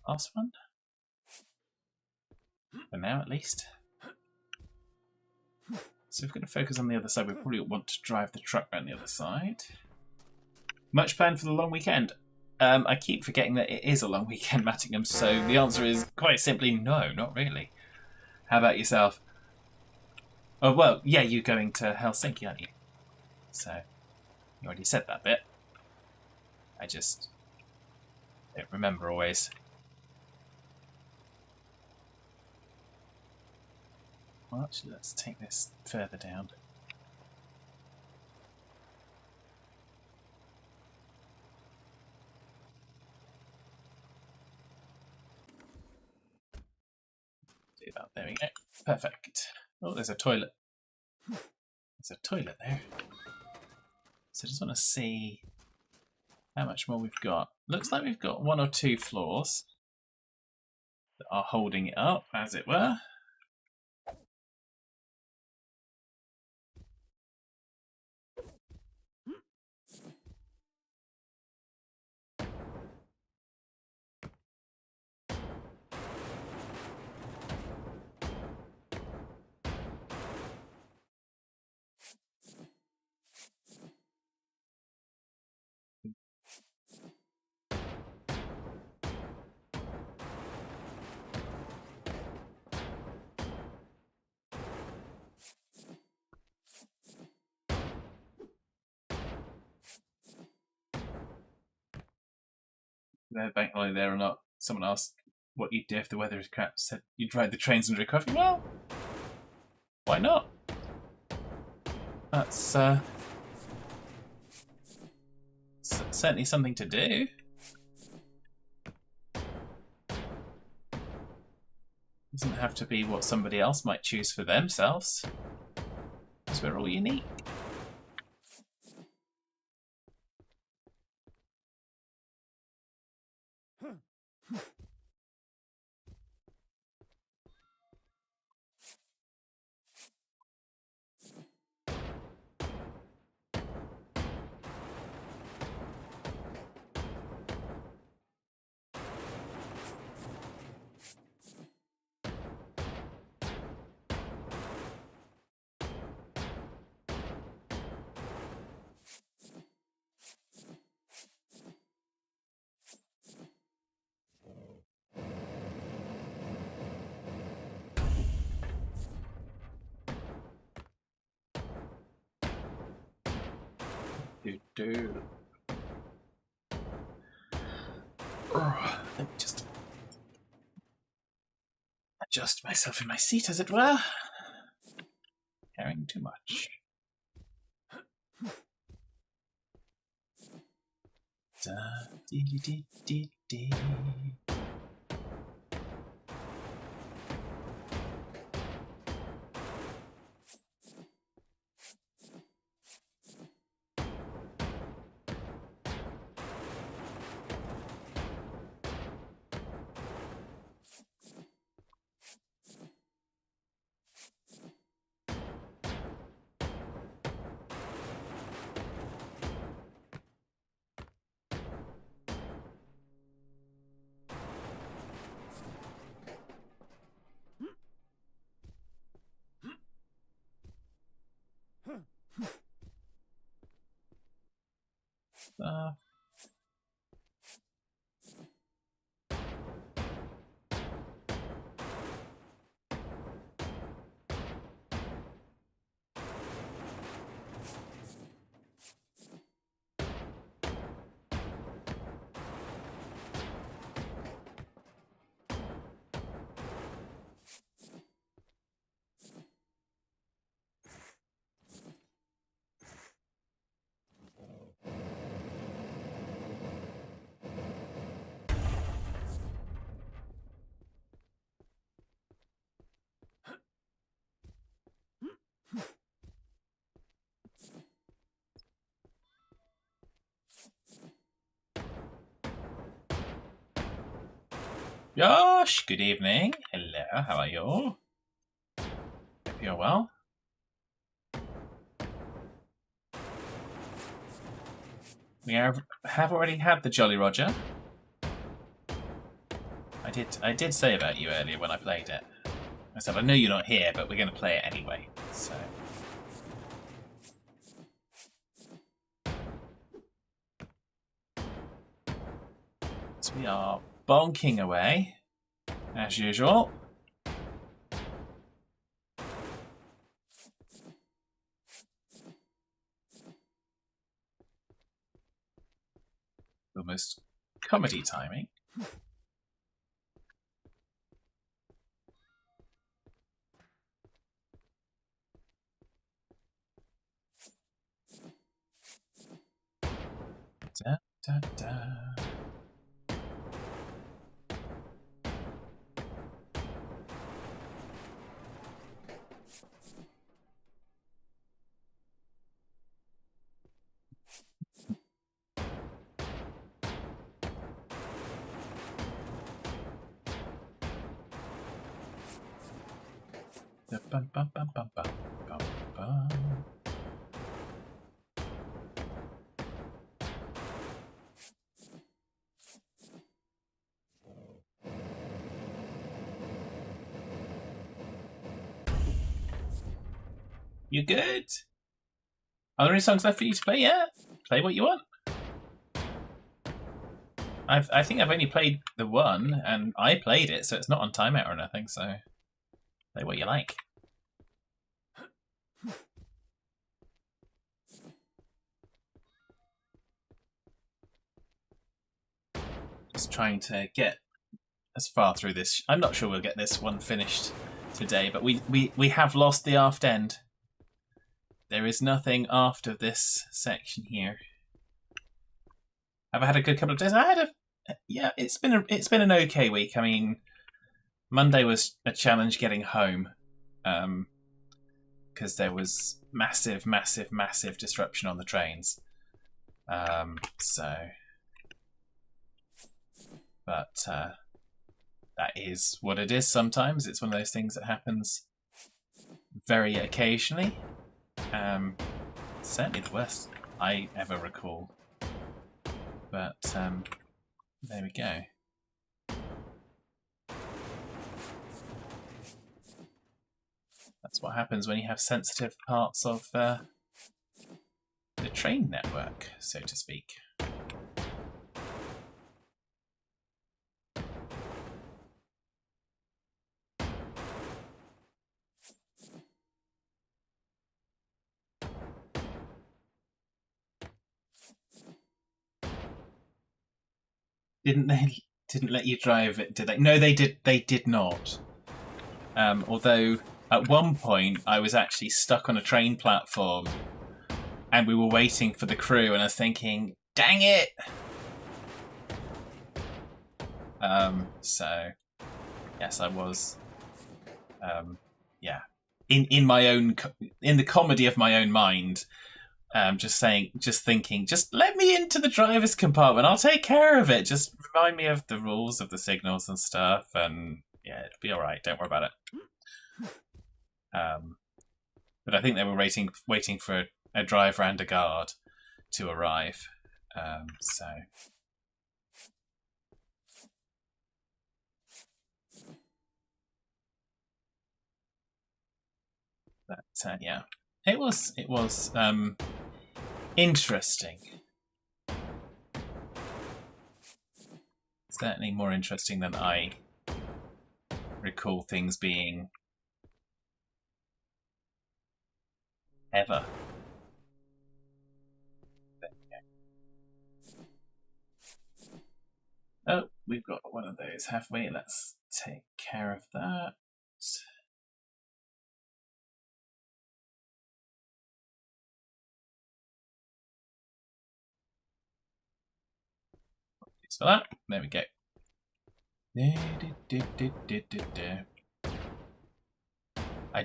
Last one. For now, at least. So if we're going to focus on the other side, we probably want to drive the truck around the other side. Much planned for the long weekend? I keep forgetting that it is a long weekend, Mattingham, so the answer is quite simply no, not really. How about yourself? Oh, well, yeah, you're going to Helsinki, aren't you? So, you already said that bit. I just don't remember always. Well, actually, let's take this further down. Do that. There we go. Perfect. Oh, there's a toilet. There's a toilet there. So I just want to see how much more we've got. Looks like we've got 1 or 2 floors that are holding it up, as it were. Bank holiday there or not. Someone asked what you'd do if the weather is crap. Said you'd ride the trains under a coffee. Well, why not? That's certainly something to do. Doesn't have to be what somebody else might choose for themselves. Because we're all unique. Do. Let me just adjust myself in my seat, as it were. Carrying too much. Da, dee, dee, dee, dee. Josh, good evening. Hello, how are you? Hope you're well. We have already had the Jolly Roger. I did say about you earlier when I played it. I said I know you're not here, but we're going to play it anyway. So we are bonking away as usual. Almost comedy timing. Da, da, da. Da, bum, bum, bum, bum, bum, bum, bum. You good? Are there any songs left for you to play? Yeah, play what you want. I think I've only played the one, and I played it, so it's not on timeout or nothing. So play what you like. Just trying to get as far through this. I'm not sure we'll get this one finished today, but we have lost the aft end. There is nothing after this section here. Have I had a good couple of days? Yeah, it's been an okay week. I mean, Monday was a challenge getting home, because there was massive disruption on the trains. But that is what it is. Sometimes it's one of those things that happens very occasionally. Certainly the worst I ever recall. But there we go. That's what happens when you have sensitive parts of the train network, so to speak. Didn't they? Didn't let you drive it, did they? No, they did. They did not. Although at one point I was actually stuck on a train platform, and we were waiting for the crew, and I was thinking, "Dang it!" So yes, I was. Yeah, in my own, in the comedy of my own mind. Just thinking, just let me into the driver's compartment. I'll take care of it. Just remind me of the rules of the signals and stuff, and yeah, it'll be all right. Don't worry about it. But I think they were waiting for a driver and a guard to arrive. So. But yeah, it was interesting. Certainly more interesting than I recall things being ever. Oh, we've got one of those, have we? Let's take care of that. For that. There we go. I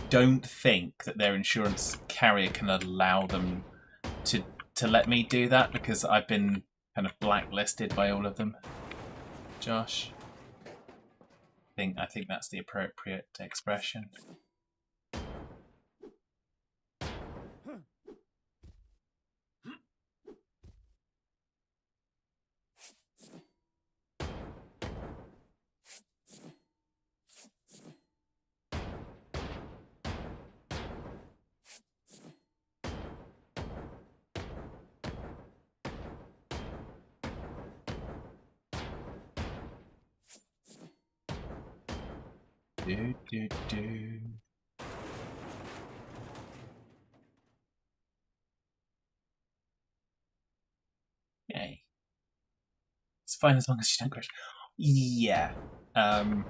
don't think that their insurance carrier can allow them to let me do that, because I've been kind of blacklisted by all of them. Josh, I think that's the appropriate expression. Yay. It's fine as long as you don't crash. Yeah. I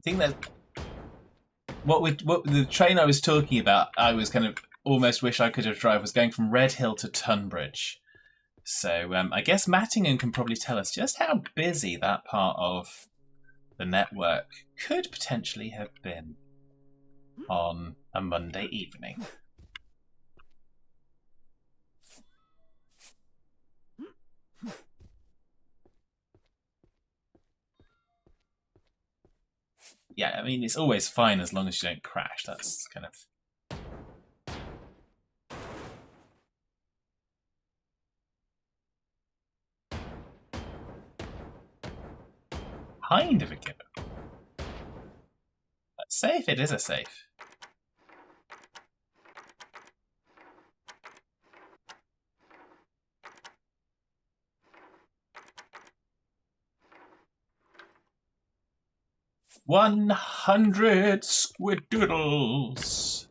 think that what the train I was talking about, I was kind of almost wish I could have driven, was going from Redhill to Tunbridge. So I guess Mattingham can probably tell us just how busy that part of the network could potentially have been on a Monday evening. Yeah, I mean, it's always fine as long as you don't crash. That's kind of... kind of a given. But safe, it is a safe. $100 squiddoodles.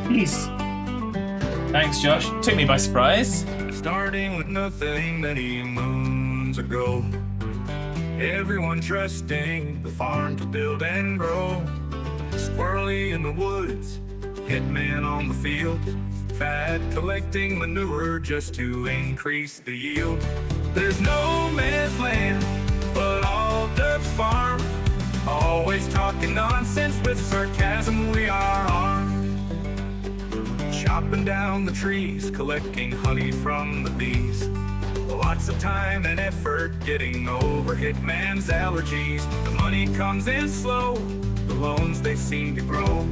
Please. Thanks, Josh. Took me by surprise. Starting with nothing many moons ago, everyone trusting the farm to build and grow. Squirrely in the woods, hitman on the field, fat collecting manure just to increase the yield. There's no man's land, but all dirt farm, always talking nonsense with sarcasm we are armed. Chopping down the trees, collecting honey from the bees. Lots of time and effort getting over hitman's allergies. The money comes in slow, the loans they seem to grow.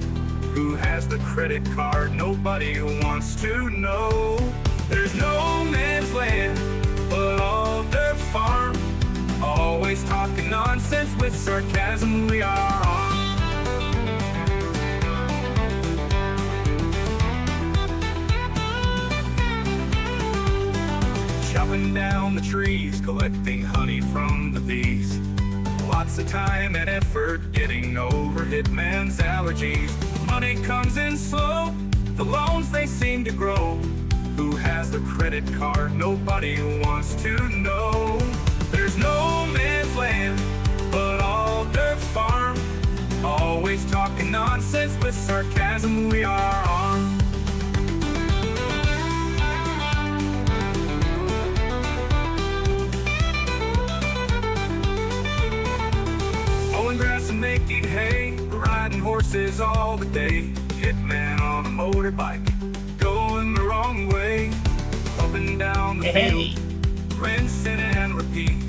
Who has the credit card? Nobody wants to know. There's no man's land, but all dirt farm, always talking nonsense with sarcasm we are on. down the trees, collecting honey from the bees. Lots of time and effort getting over hitman's allergies. Money comes in slow, the loans they seem to grow. Who has the credit card? Nobody wants to know. There's no man's land, but all dirt farm. Always talking nonsense with sarcasm, we are armed. Mowing grass and making hay, riding horses all the day. Hitman on a motorbike, going the wrong way. Up and down the field, rinsing and repeat.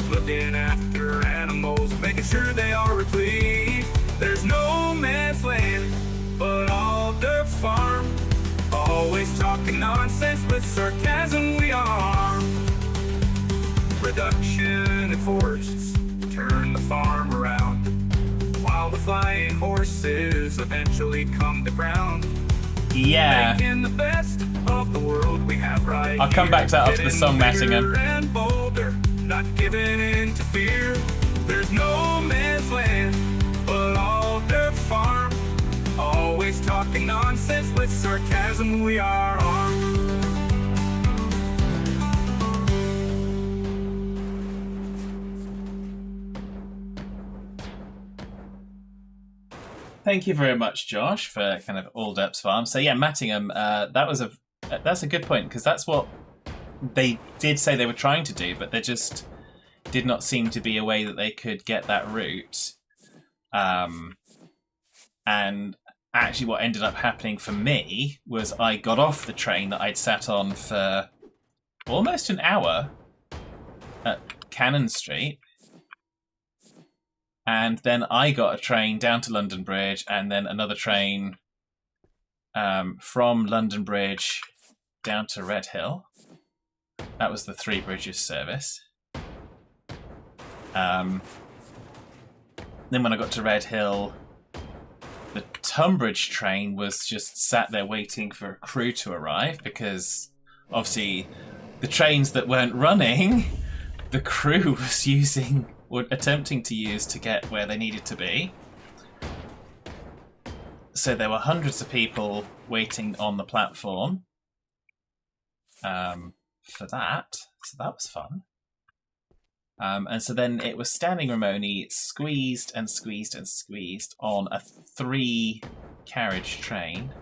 Looking after animals, making sure they are replete. There's no man's land, but all dirt farm. Always talking nonsense with sarcasm, we are. Reduction in forests, turn the farm around. While the flying horses eventually come to ground. Yeah. Making the best of the world we have right I'll come back to that after the song, Mattingham. And bolder, not giving in to fear. There's no man's land, but all dirt farm. Always talking nonsense with sarcasm, we are armed. Thank you very much, Josh, for kind of All Depths Farm. So yeah, Mattingham, that's a good point, because that's what they did say they were trying to do, but there just did not seem to be a way that they could get that route. And actually what ended up happening for me was I got off the train that I'd sat on for almost an hour at Cannon Street. And then I got a train down to London Bridge, and then another train from London Bridge down to Red Hill. That was the Three Bridges service. Then when I got to Red Hill, the Tunbridge train was just sat there waiting for a crew to arrive, because obviously the trains that weren't running, the crew was using... were attempting to use to get where they needed to be. So there were hundreds of people waiting on the platform for that. So that was fun. And so then it was standing room only, squeezed and squeezed and squeezed on a 3-carriage train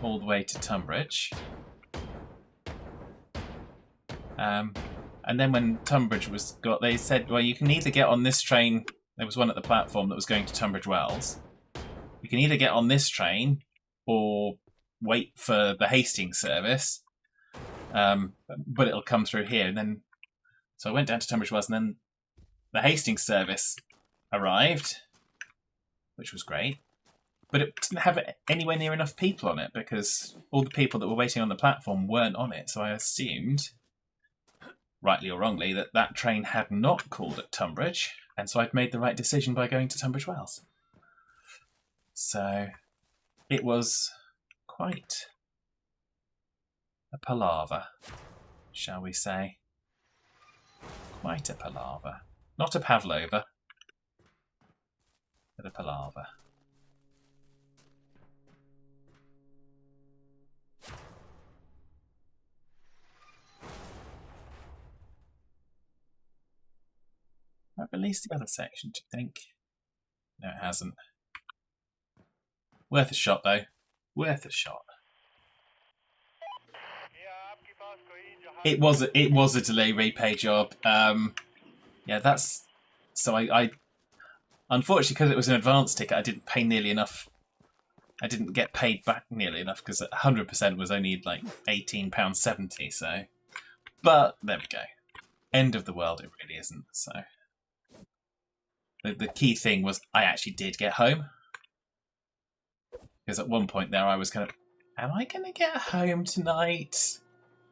all the way to Tunbridge. And then when Tunbridge they said, well, you can either get on this train. There was one at the platform that was going to Tunbridge Wells. You can either get on this train or wait for the Hastings service, but it'll come through here. And then, so I went down to Tunbridge Wells, and then the Hastings service arrived, which was great. But it didn't have anywhere near enough people on it, because all the people that were waiting on the platform weren't on it. So I assumed, rightly or wrongly, that train had not called at Tunbridge, and so I'd made the right decision by going to Tunbridge Wells. So it was quite a palaver, shall we say. Quite a palaver. Not a pavlova, but a palaver. I've released the other section, do you think? No, it hasn't. Worth a shot, though. Worth a shot. It was a delay repay job. Yeah, that's... So I unfortunately, because it was an advance ticket, I didn't pay nearly enough. I didn't get paid back nearly enough, because 100% was only like £18.70, so... But, there we go. End of the world, it really isn't, so... The key thing was I actually did get home. Because at one point there I was kind of, am I going to get home tonight?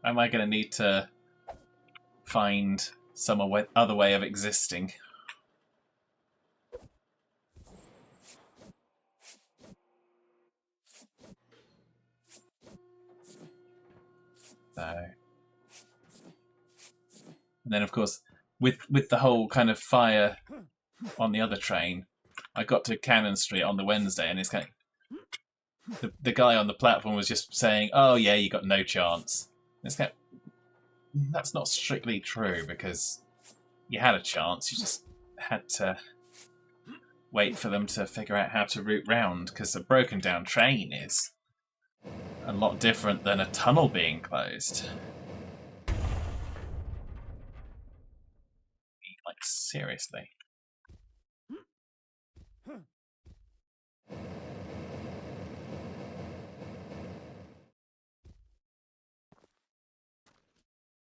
Am I going to need to find some other way of existing? So, and then of course, with the whole kind of fire on the other train, I got to Cannon Street on the Wednesday, and it's kind of the guy on the platform was just saying, "Oh yeah, you got no chance." And it's kind of, that's not strictly true because you had a chance. You just had to wait for them to figure out how to route round, because a broken down train is a lot different than a tunnel being closed. Like, seriously.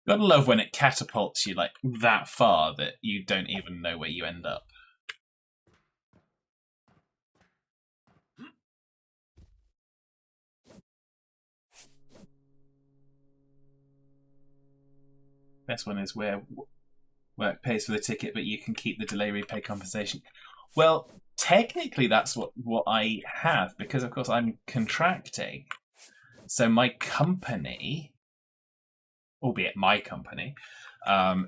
Gotta love when it catapults you like that far that you don't even know where you end up. Best one is where work pays for the ticket, but you can keep the delay repay compensation. Well, technically that's what I have, because of course I'm contracting. So my company, albeit my company,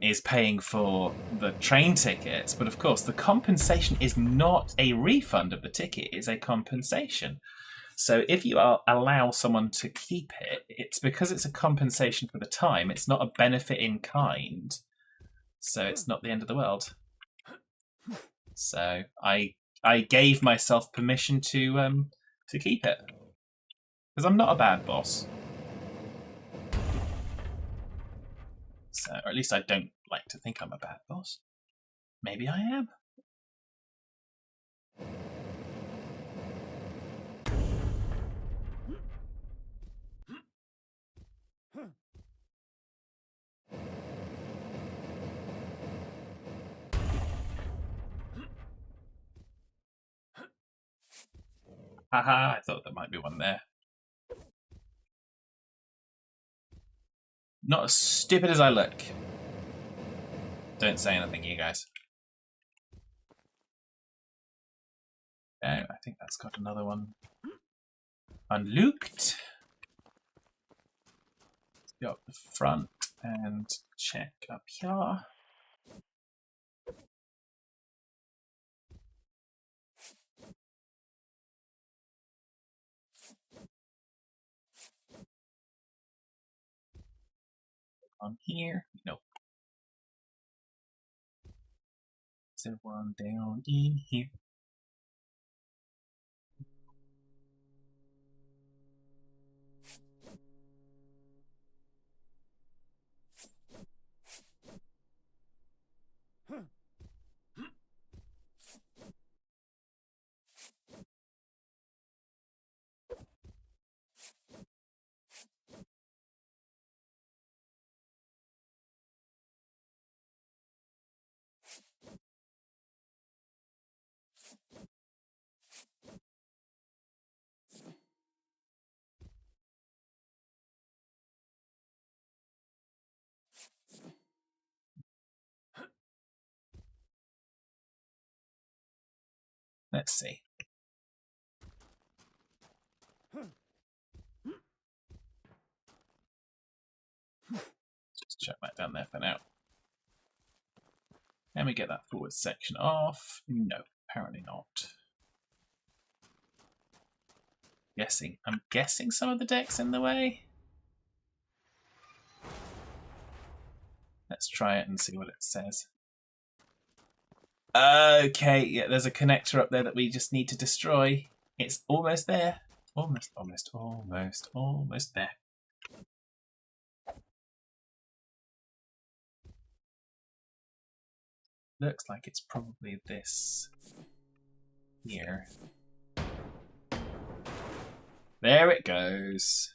is paying for the train tickets, but of course the compensation is not a refund of the ticket, it's a compensation. So if you allow someone to keep it, it's because it's a compensation for the time. It's not a benefit in kind. So it's not the end of the world. So I gave myself permission to keep it. Because I'm not a bad boss. So, or at least I don't like to think I'm a bad boss. Maybe I am. Haha, I thought there might be one there. Not as stupid as I look. Don't say anything, you guys. Okay, I think that's got another one unlooked. Let's go up the front and check up here. On here, nope. Is there one down in here? Let's see. Just check that down there for now. Can we get that forward section off? No, apparently not. I'm guessing some of the deck's in the way. Let's try it and see what it says. Okay, yeah, there's a connector up there that we just need to destroy. It's almost there. Almost there. Looks like it's probably this here. There it goes.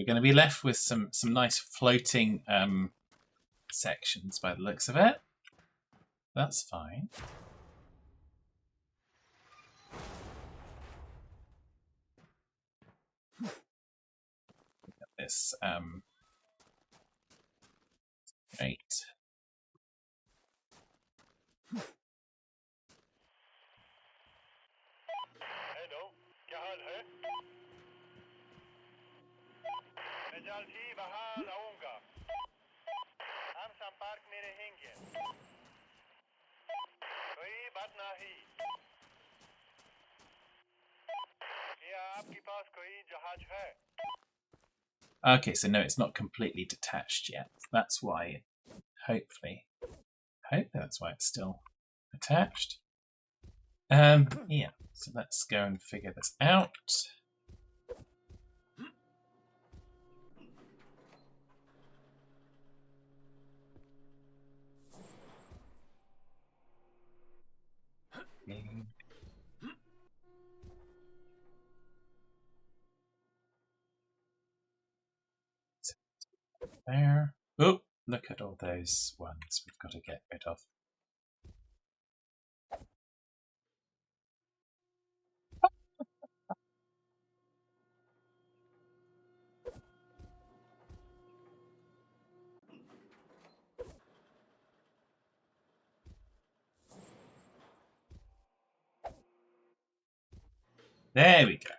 we're going to be left with some nice floating sections by the looks of it. That's fine. This great. Hello क्या हाल है मैं जल्द ही बाहर आऊंगा हम संपर्क में रहेंगे कोई बात नहीं क्या आपके पास कोई जहाज है Okay, so no, it's not completely detached yet. That's why, hopefully, that's why it's still attached. Yeah, so let's go and figure this out. There. Oh, look at all those ones we've got to get rid of. There we go.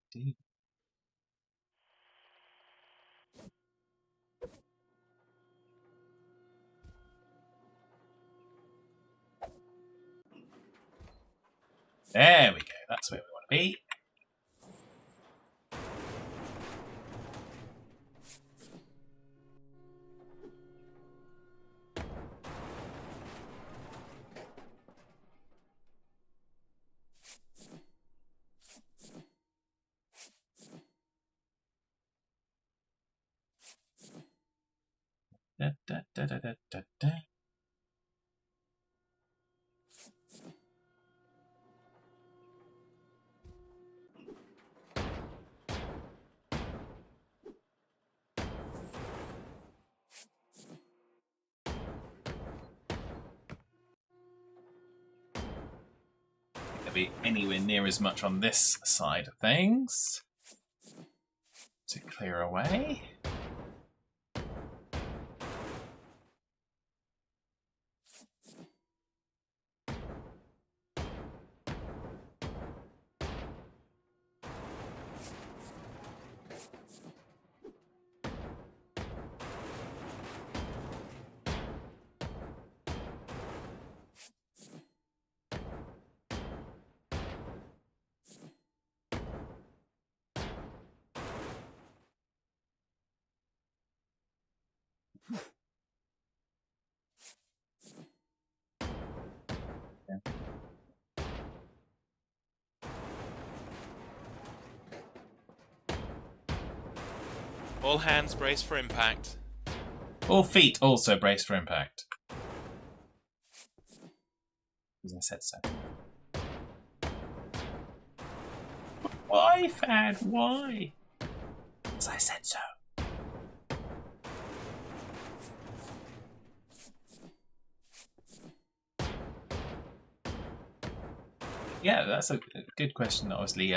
Do. There we go. That's where we want to be. Da. Be anywhere near as much on this side of things to clear away. All hands brace for impact. All feet also brace for impact. As I said so. Why, Fad? Why? As I said so. Yeah, that's a good question. Obviously,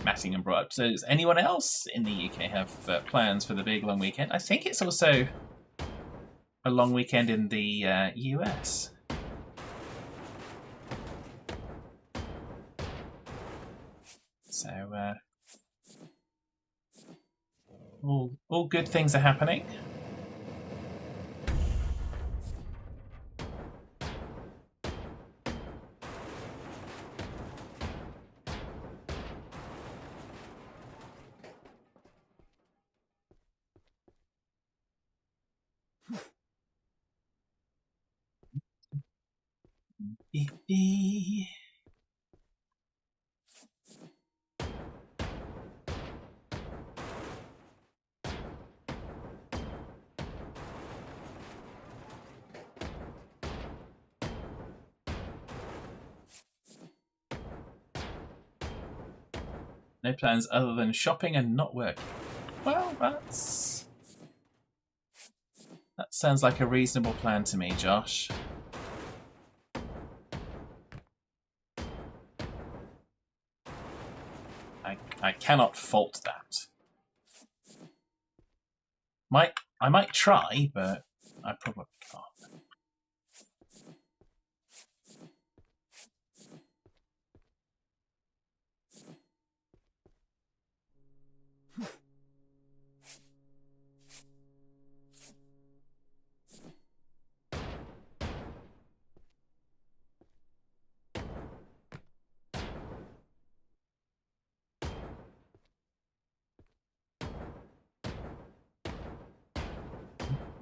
Mattingham brought up. So, does anyone else in the UK have plans for the big long weekend? I think it's also a long weekend in the US. So, All good things are happening. Beep. No plans other than shopping and not working. Well, that sounds like a reasonable plan to me, Josh. I cannot fault that. I might try, but I probably can't.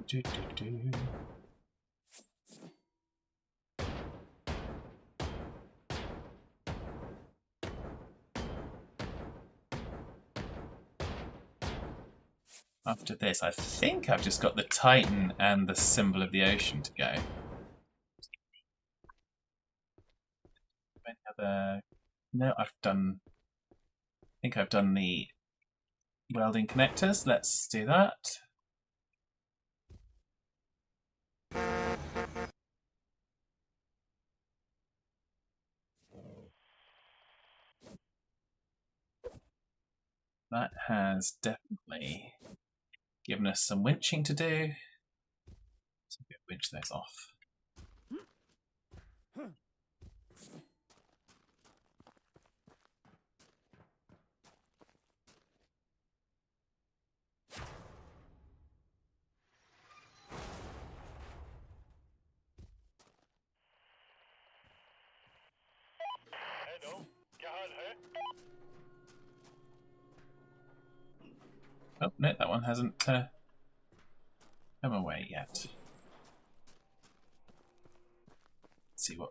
Do, do, do. After this, I think I've just got the Titan and the symbol of the ocean to go. Any other? No, I think I've done the welding connectors. Let's do that. That has definitely given us some winching to do. So we can winch those off. Hello क्या हाल है Oh, no, that one hasn't come away yet. Let's see what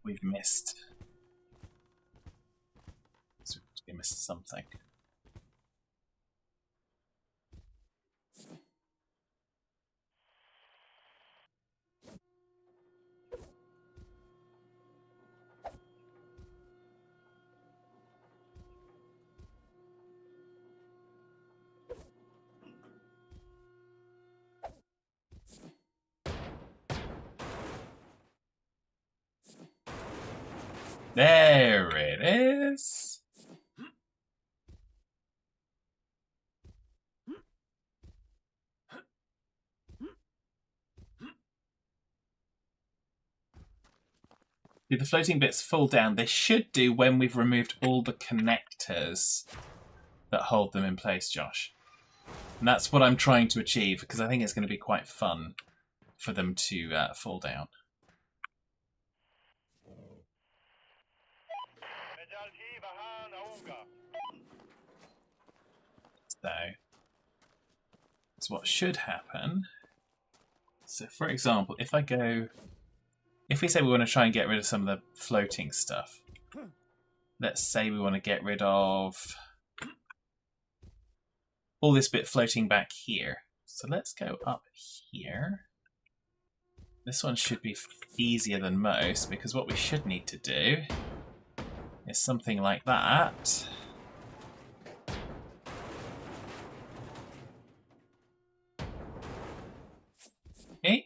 we've missed. So we missed something. There it is. Do the floating bits fall down? They should do when we've removed all the connectors that hold them in place, Josh. And that's what I'm trying to achieve, because I think it's going to be quite fun for them to fall down. So what should happen, so for example, if we say we want to try and get rid of some of the floating stuff, let's say we want to get rid of all this bit floating back here. So let's go up here. This one should be easier than most, because what we should need to do is something like that. Okay.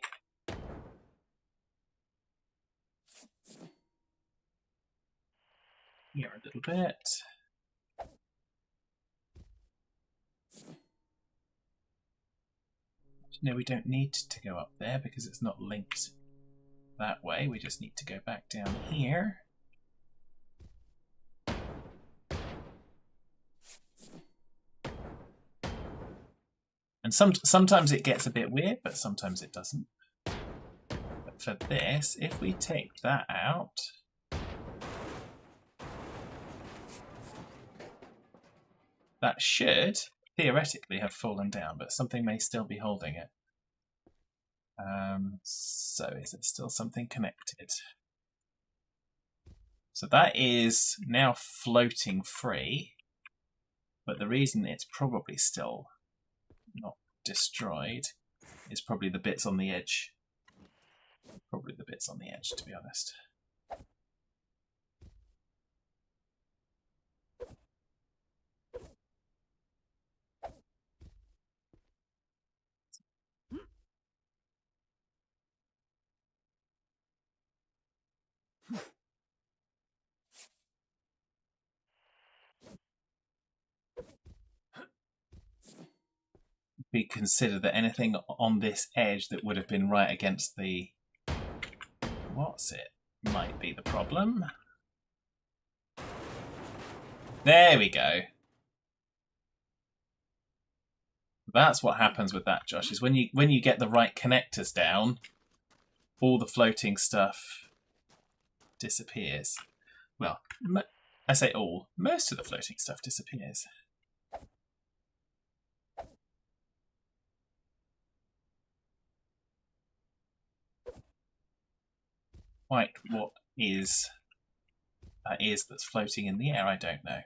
Here a little bit. No, we don't need to go up there because it's not linked that way. We just need to go back down here. And sometimes it gets a bit weird, but sometimes it doesn't. But for this, if we take that out, that should theoretically have fallen down, but something may still be holding it. So is it still something connected? So that is now floating free, but the reason it's probably still not destroyed is probably the bits on the edge. Probably the bits on the edge, to be honest. We consider that anything on this edge that would have been right against the what's it might be the problem. There we go. That's what happens with that, Josh, is when you get the right connectors down, all the floating stuff disappears. Well, I say all, most of the floating stuff disappears. Quite what that is that's floating in the air, I don't know.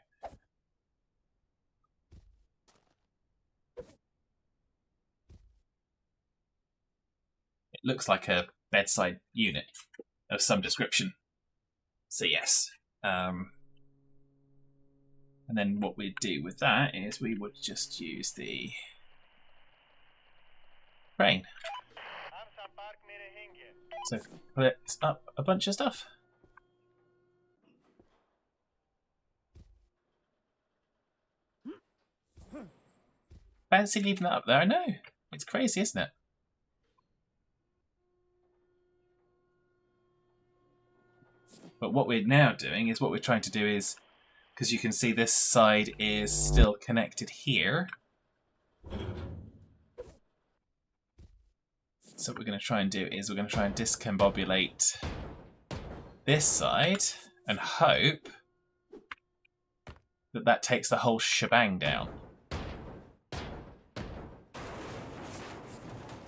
It looks like a bedside unit of some description. So yes. And then what we'd do with that is we would just use the crane. So put up a bunch of stuff. Fancy leaving that up there, I know. It's crazy, isn't it? But what we're now doing is, what we're trying to do is, because you can see this side is still connected here. So what we're going to try and do is we're going to try and discombobulate this side and hope that that takes the whole shebang down.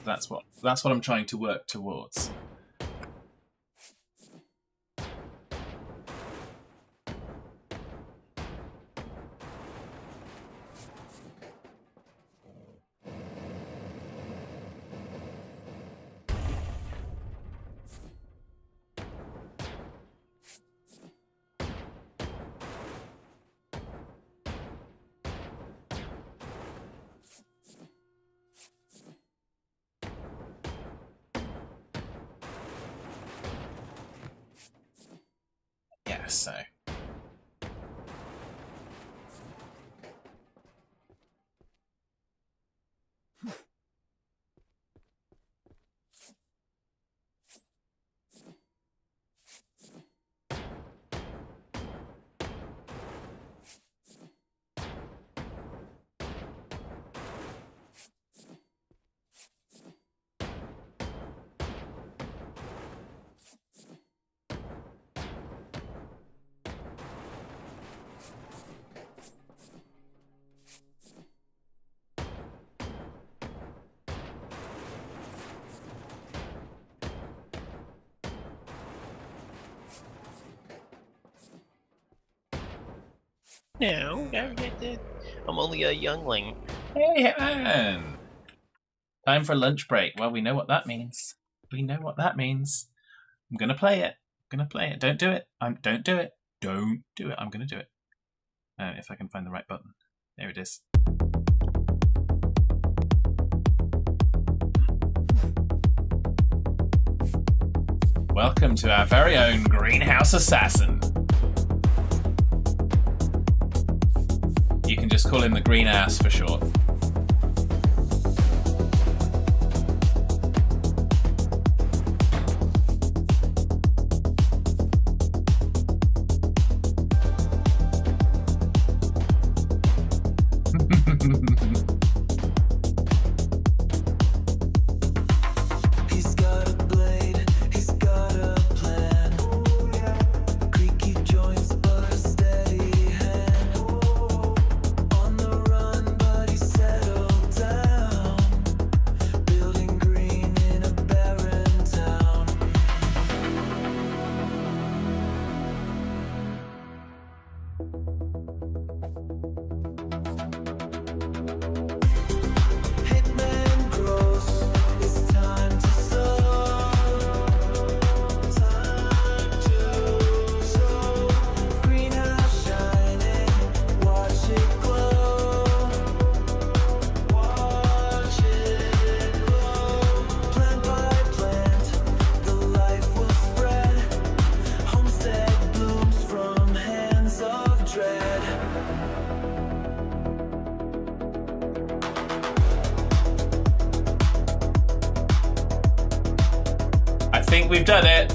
That's what I'm trying to work towards. So No, don't get that. I'm only a youngling. hey, man! Time for lunch break. Well, we know what that means. We know what that means. I'm gonna play it. I'm gonna play it. Don't do it. Don't do it. Don't do it. I'm gonna do it. If I can find the right button. There it is. Welcome to our very own Greenhouse Assassin. You can just call him the Greenhouse for short. Hitman grows, it's time to sow. Time to sow. Greenhouse shining, watch it glow. Watch it glow. Plant by plant, the life will spread. Homestead blooms from hands of dread. I think we've done it.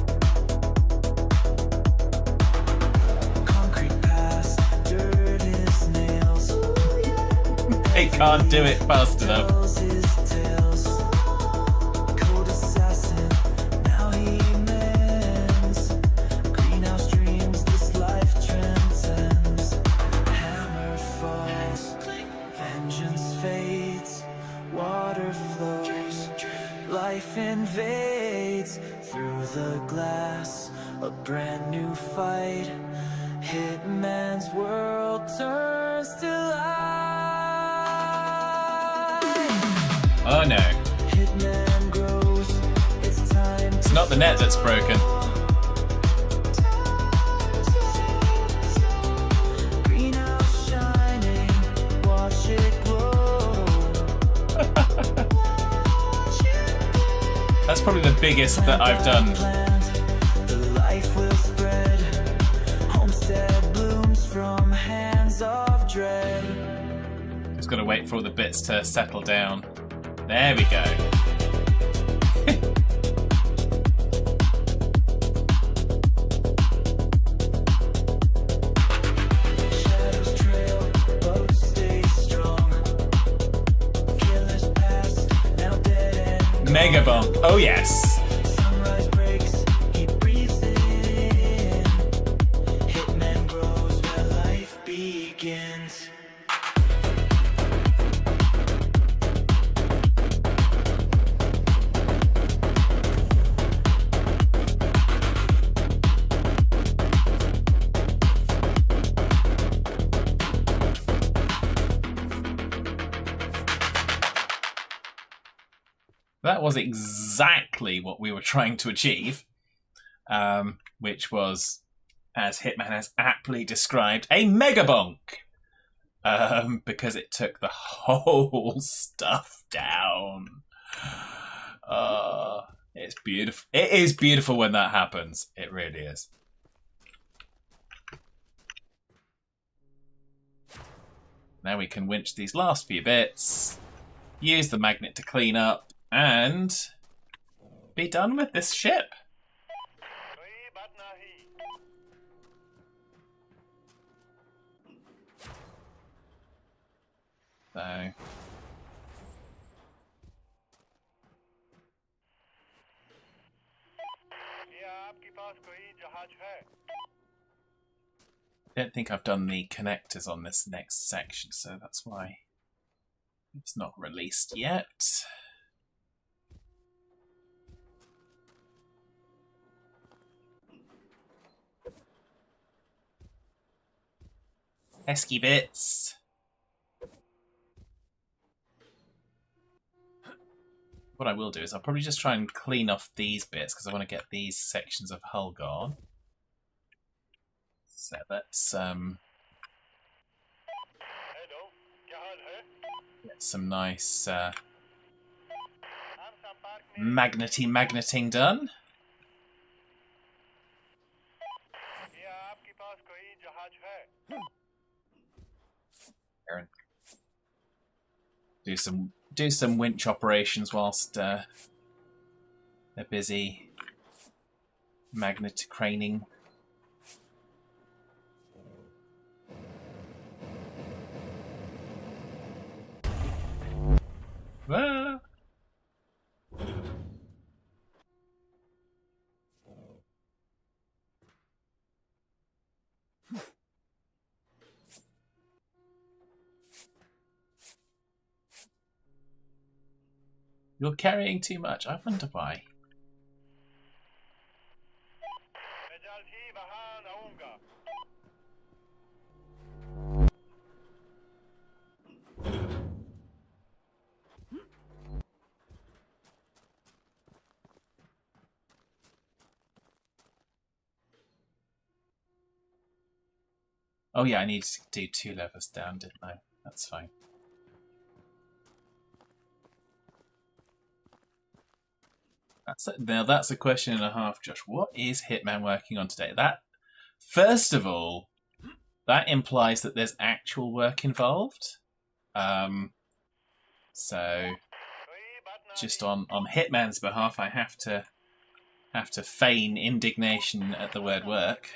Concrete past, dirt is nails. It can't do it fast enough. Tells his tales. Cold assassin, now he mends. Greenhouse dreams, this life transcends. Hammer falls, vengeance fades. Water flows, life invades. Through the glass, a brand new fight. Hitman's world turns to light. Oh no. Hitman grows, it's time It's not the net that's broken. Greenhouse shining, watch it glow. That's probably the biggest that I've done. The life will spread. Homestead blooms from hands of dread. Just gotta wait for all the bits to settle down. There we go. Shadows trail, boats stay strong. Killers pass, now dead and Mega bonk. Oh yes. sunrise breaks, he breathes it in. Hitman grows where life begins. That was exactly what we were trying to achieve, which was, as Hitman has aptly described, a mega bonk, because it took the whole stuff down. It's beautiful. It is beautiful when that happens. It really is. Now we can winch these last few bits, use the magnet to clean up, and be done with this ship. Nahi bat nahi. So, क्या आपके पास कोई जहाज है? I don't think I've done the connectors on this next section, so that's why it's not released yet. Pesky bits. What I will do is I'll probably just try and clean off these bits because I want to get these sections of hull gone. So let's Hello, क्या हाल है? get some nice हम संपर्क में magneting done. क्या आपके पास कोई जहाज है? Aaron. Do some winch operations whilst they're busy magnet craning. Ah. You're carrying too much. I wonder why. मैं जल्द ही वहां आऊंगा. Oh yeah, I need to do 2 levels down, didn't I? That's fine. Now that's a question and a half, Josh. What is Hitman working on today? That, first of all, that implies that there's actual work involved. So just on Hitman's behalf, I have to feign indignation at the word work.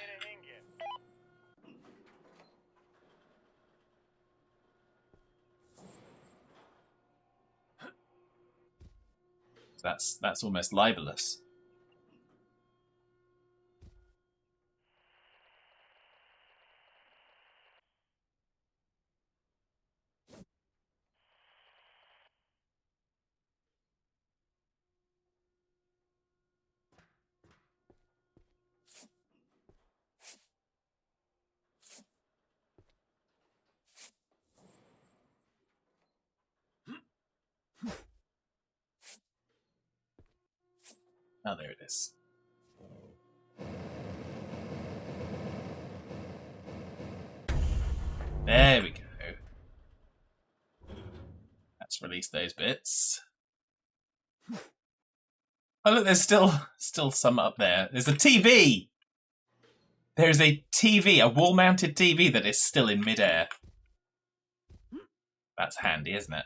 That's almost libelous. Oh, there it is. There we go. Let's release those bits. Oh look, there's still some up there. There's a TV! There's a TV, a wall-mounted TV that is still in midair. That's handy, isn't it?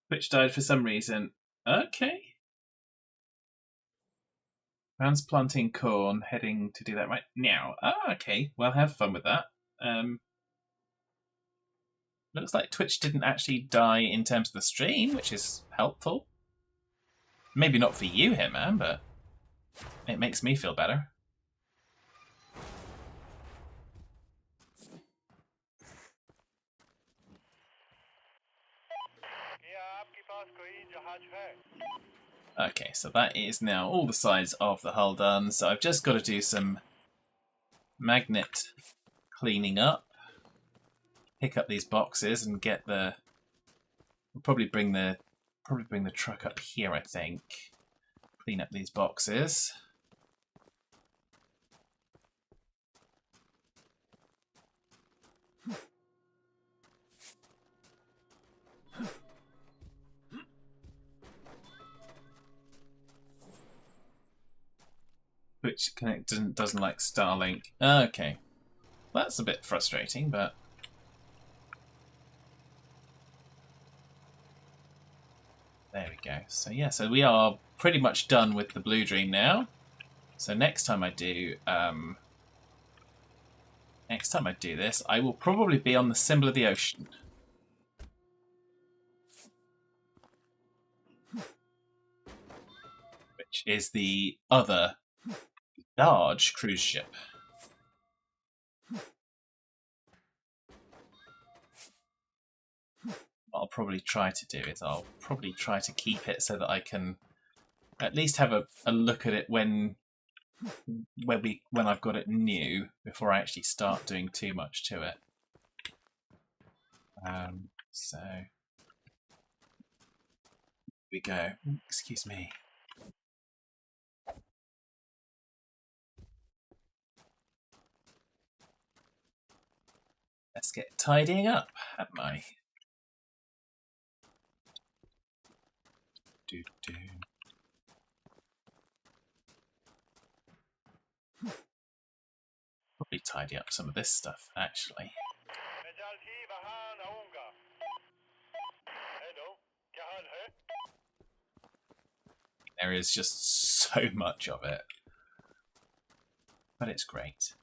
Twitch died for some reason. Okay. Transplanting corn, heading to do that right now. Ah, okay. Well, have fun with that. Looks like Twitch didn't actually die in terms of the stream, which is helpful. Maybe not for you, Hitman, but it makes me feel better. Okay, so that is now all the sides of the hull done. So I've just got to do some magnet cleaning up. Pick up these boxes and get the. We'll probably bring the truck up here, I think. Clean up these boxes. Which doesn't like Starlink. Okay, that's a bit frustrating, but there we go. So yeah, so we are pretty much done with the Blue Dream now. So next time I do this, I will probably be on the Symbol of the Ocean. Which is the other large cruise ship. What I'll probably try to do is I'll probably try to keep it so that I can at least have a look at it when I've got it new before I actually start doing too much to it. So here we go. Excuse me. Let's get tidying up, haven't I? Probably tidy up some of this stuff, actually. There is just so much of it. But it's great.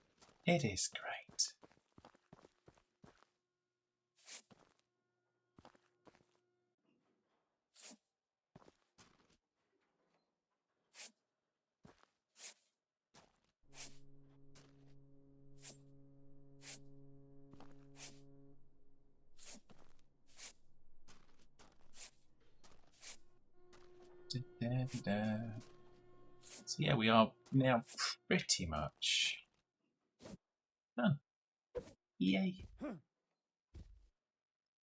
It is great. So yeah, we are now pretty much done. Yay.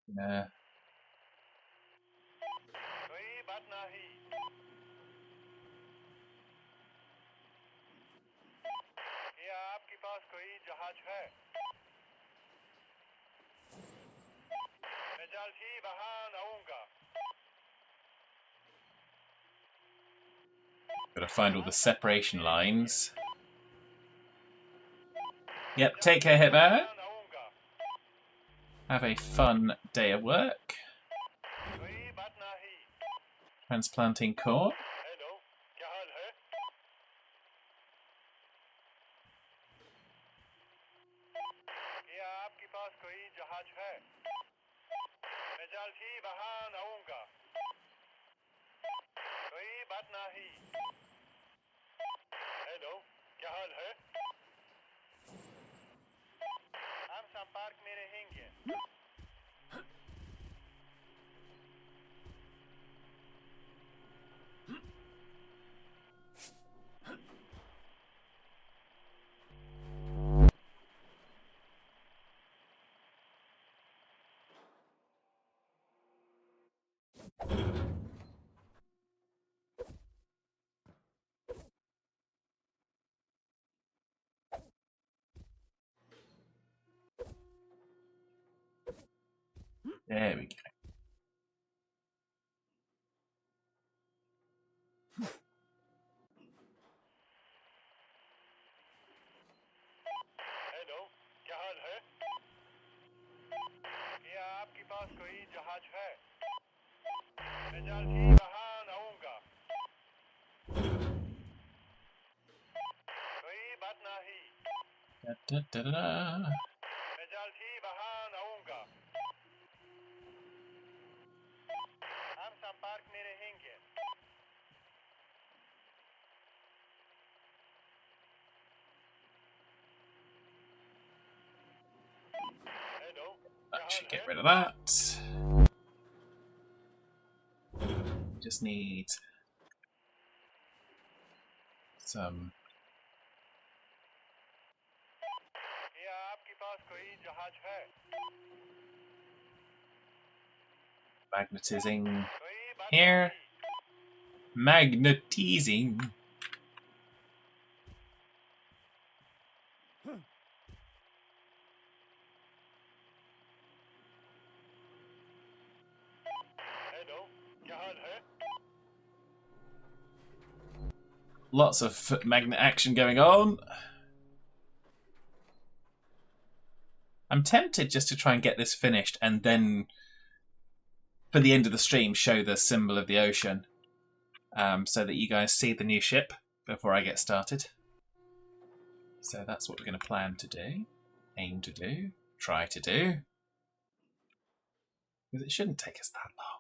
Yeah. कोई बात नहीं क्या आपके पास कोई जहाज है मैं जल्द ही वहां आऊंगा Gotta find all the separation lines. Yep, take care, Hitman. आऊंगा Have a fun day of work. कोई बात नहीं Transplanting corn. हेलो क्या हाल है क्या आपके पास कोई जहाज है मैं जल्द ही वहां आऊंगा कोई बात नहीं हेलो क्या हाल है हम संपर्क में रहेंगे There we go. हेलो क्या हाल है क्या आपके पास कोई जहाज है मैं जल्द ही वहां आऊंगा कोई बात नहीं Da, da, da, da, da. मैं जल्द ही वहां आऊंगा हम संपर्क में रहेंगे हेलो क्या That should हाल get है rid of that. Just need some क्या आपके पास कोई जहाज है magnetizing कोई बात here. नहीं Magnetizing. हेलो क्या हाल है Lots of magnet action going on. I'm tempted just to try and get this finished and then for the end of the stream show the symbol of the ocean so that you guys see the new ship before I get started. So that's what we're going to plan to do, aim to do, try to do. Because it shouldn't take us that long.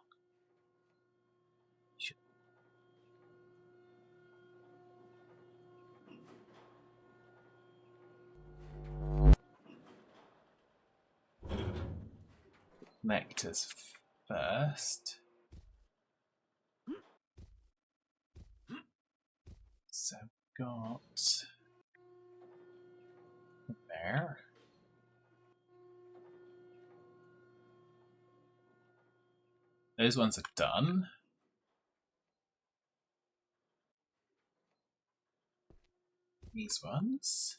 Connectors first. So got there. Those ones are done. These ones.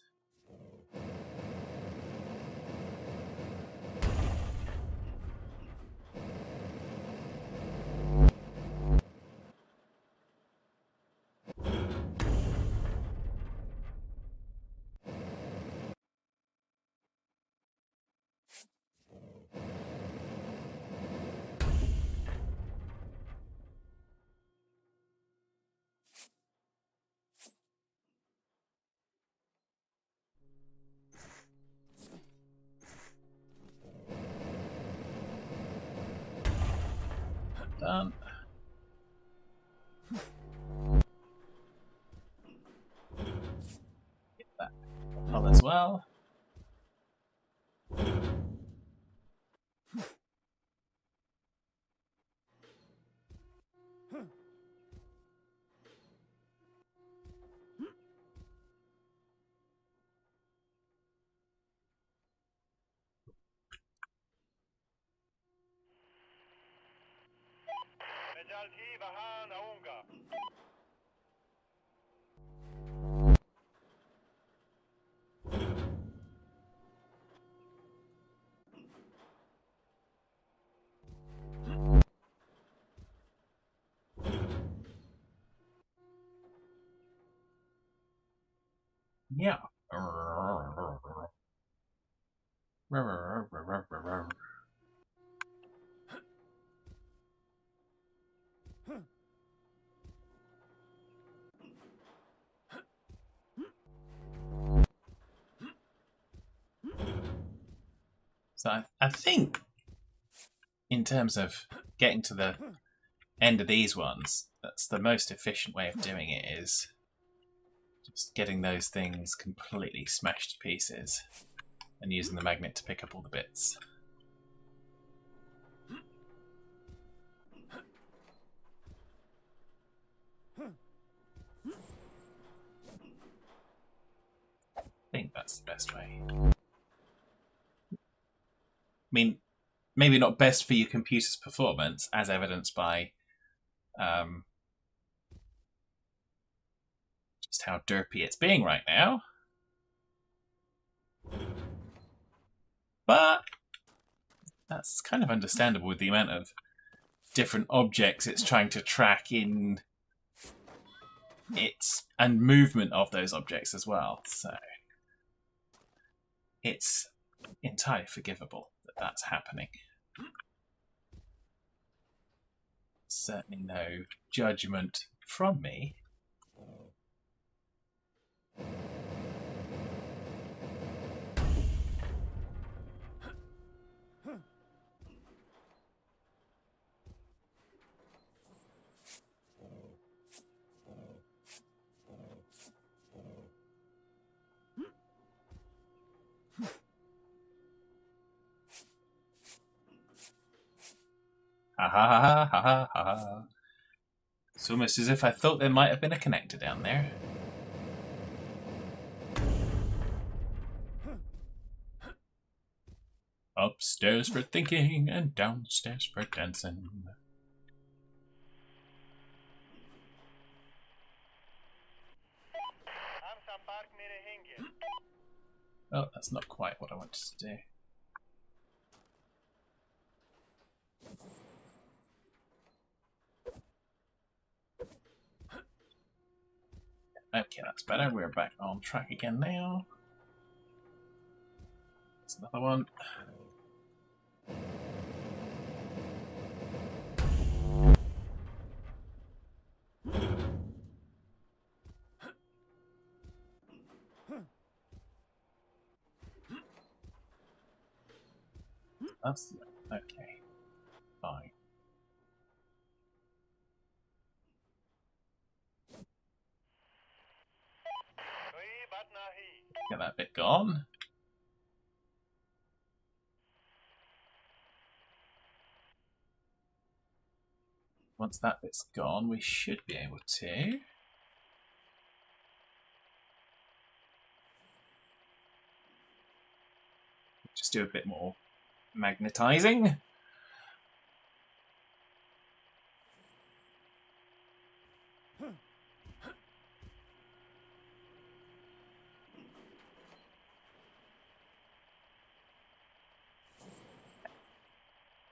Done. Get that on as well. थी वहाँ आऊंगा. Yeah. So I think, in terms of getting to the end of these ones, that's the most efficient way of doing it, is just getting those things completely smashed to pieces and using the magnet to pick up all the bits. I think that's the best way. I mean, maybe not best for your computer's performance, as evidenced by just how derpy it's being right now. But that's kind of understandable with the amount of different objects it's trying to track in its and movement of those objects as well. So it's entirely forgivable that that's happening. Certainly no judgment from me. Ha ha ha ha ha ha ha. It's almost as if I thought there might have been a connector down there. Upstairs for thinking and downstairs for dancing. हम संपर्क में रहेंगे. Oh, that's not quite what I wanted to do. Okay, that's better. We're back on track again now. That's another one. That's okay. Fine. कोई बात नहीं. Get that bit gone. Once that bit's gone, we should be able to just do a bit more magnetizing.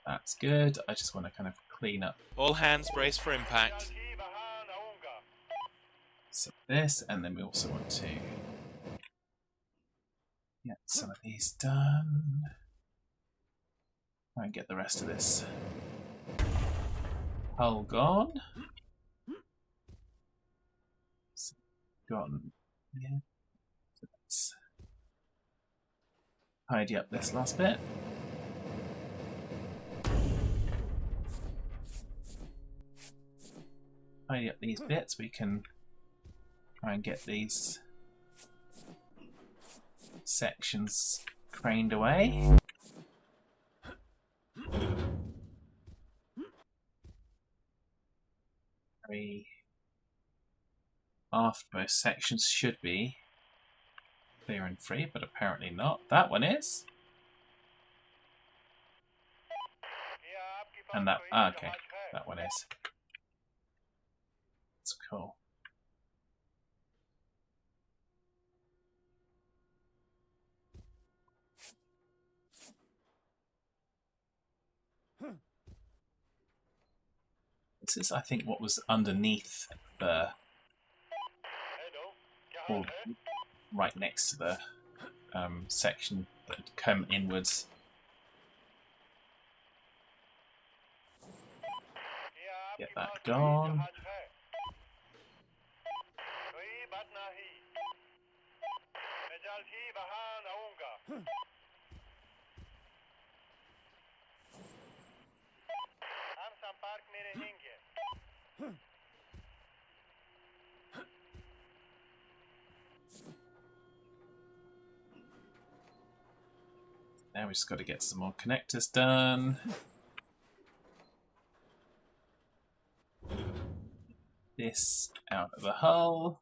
That's good. I just want to kind of clean up All hands brace for impact. थी वहाँ आऊंगा. some of this, and then we also want to get some of these done. Try and get the rest of this hull gone. So, gone. Yeah. So let's tidy up this last bit. Tidy up these bits. We can try and get these sections craned away. Aftmost sections should be clear and free, but apparently not. That one is. क्या आपके पास And that, कोई okay, जहाज है? that one is. Cool. This is, I think, what was underneath the, or right next to the section that had come inwards. Get that gone. Now we just got to get some more connectors done. This out of the hull.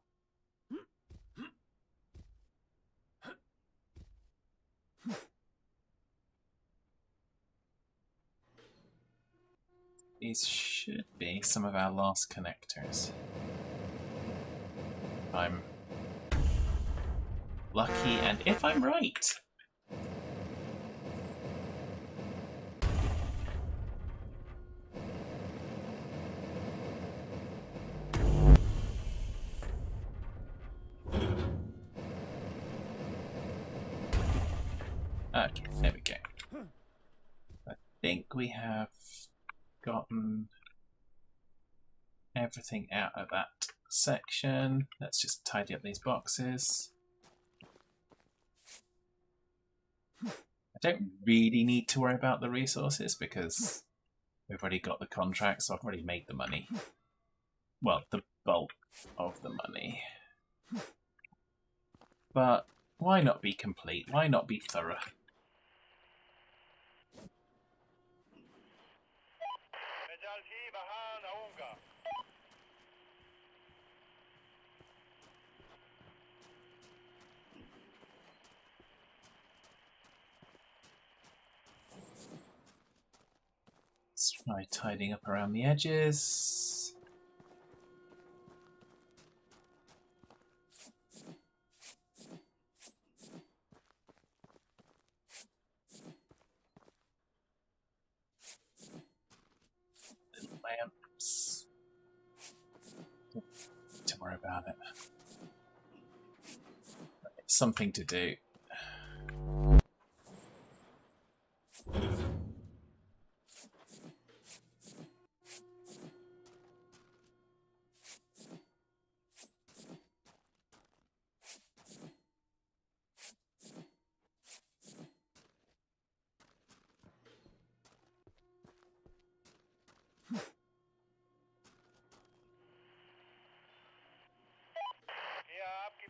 These should be some of our last connectors. If I'm lucky, and if I'm right. Okay, there we go. I think we have gotten everything out of that section. Let's just tidy up these boxes. I don't really need to worry about the resources because we've already got the contract, so I've already made the money. Well, the bulk of the money. But why not be complete? Why not be thorough? Let's try tidying up around the edges. Little lamps. Don't worry about it. It's something to do.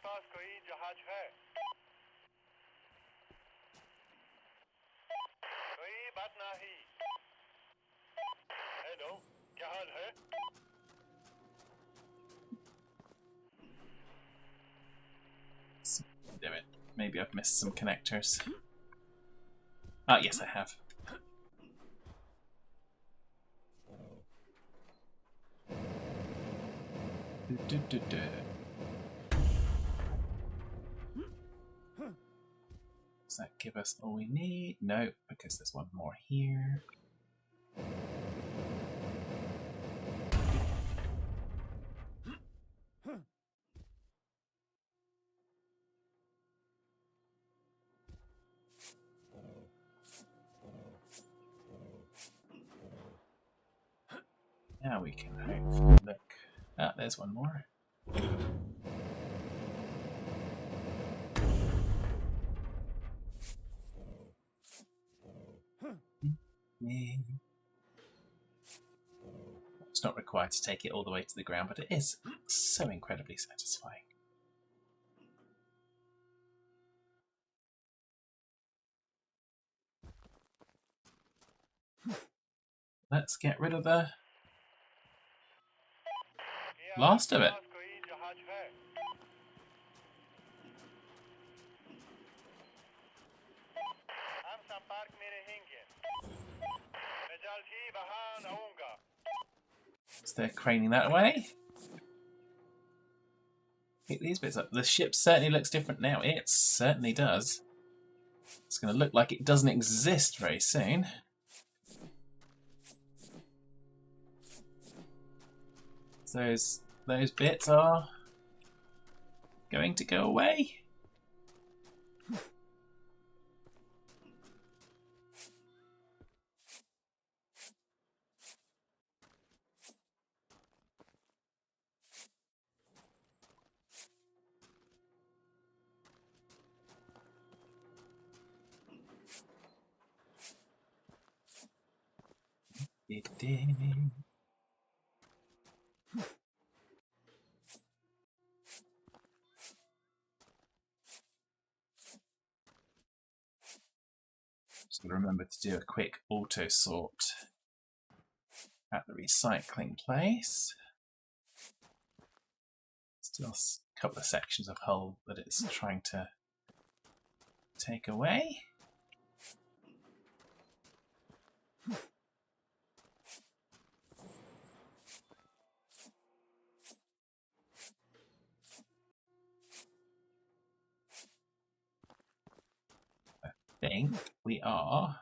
पास कोई जहाज है? कोई बात नहीं। Hello, क्या हाल है? Damn it. Maybe I've missed some connectors. Ah, yes, I have. Does that give us all we need? No, because there's one more here. Now we can hopefully look. Ah, there's one more. It's not required to take it all the way to the ground, but it is so incredibly satisfying. Let's get rid of the last of it. So they're craning that away. pick these bits up. The ship certainly looks different now. It certainly does. It's going to look like it doesn't exist very soon. Those bits are going to go away. It did. Just gotta remember to do a quick auto sort at the recycling place. Still a couple of sections of hull that it's trying to take away. I think we are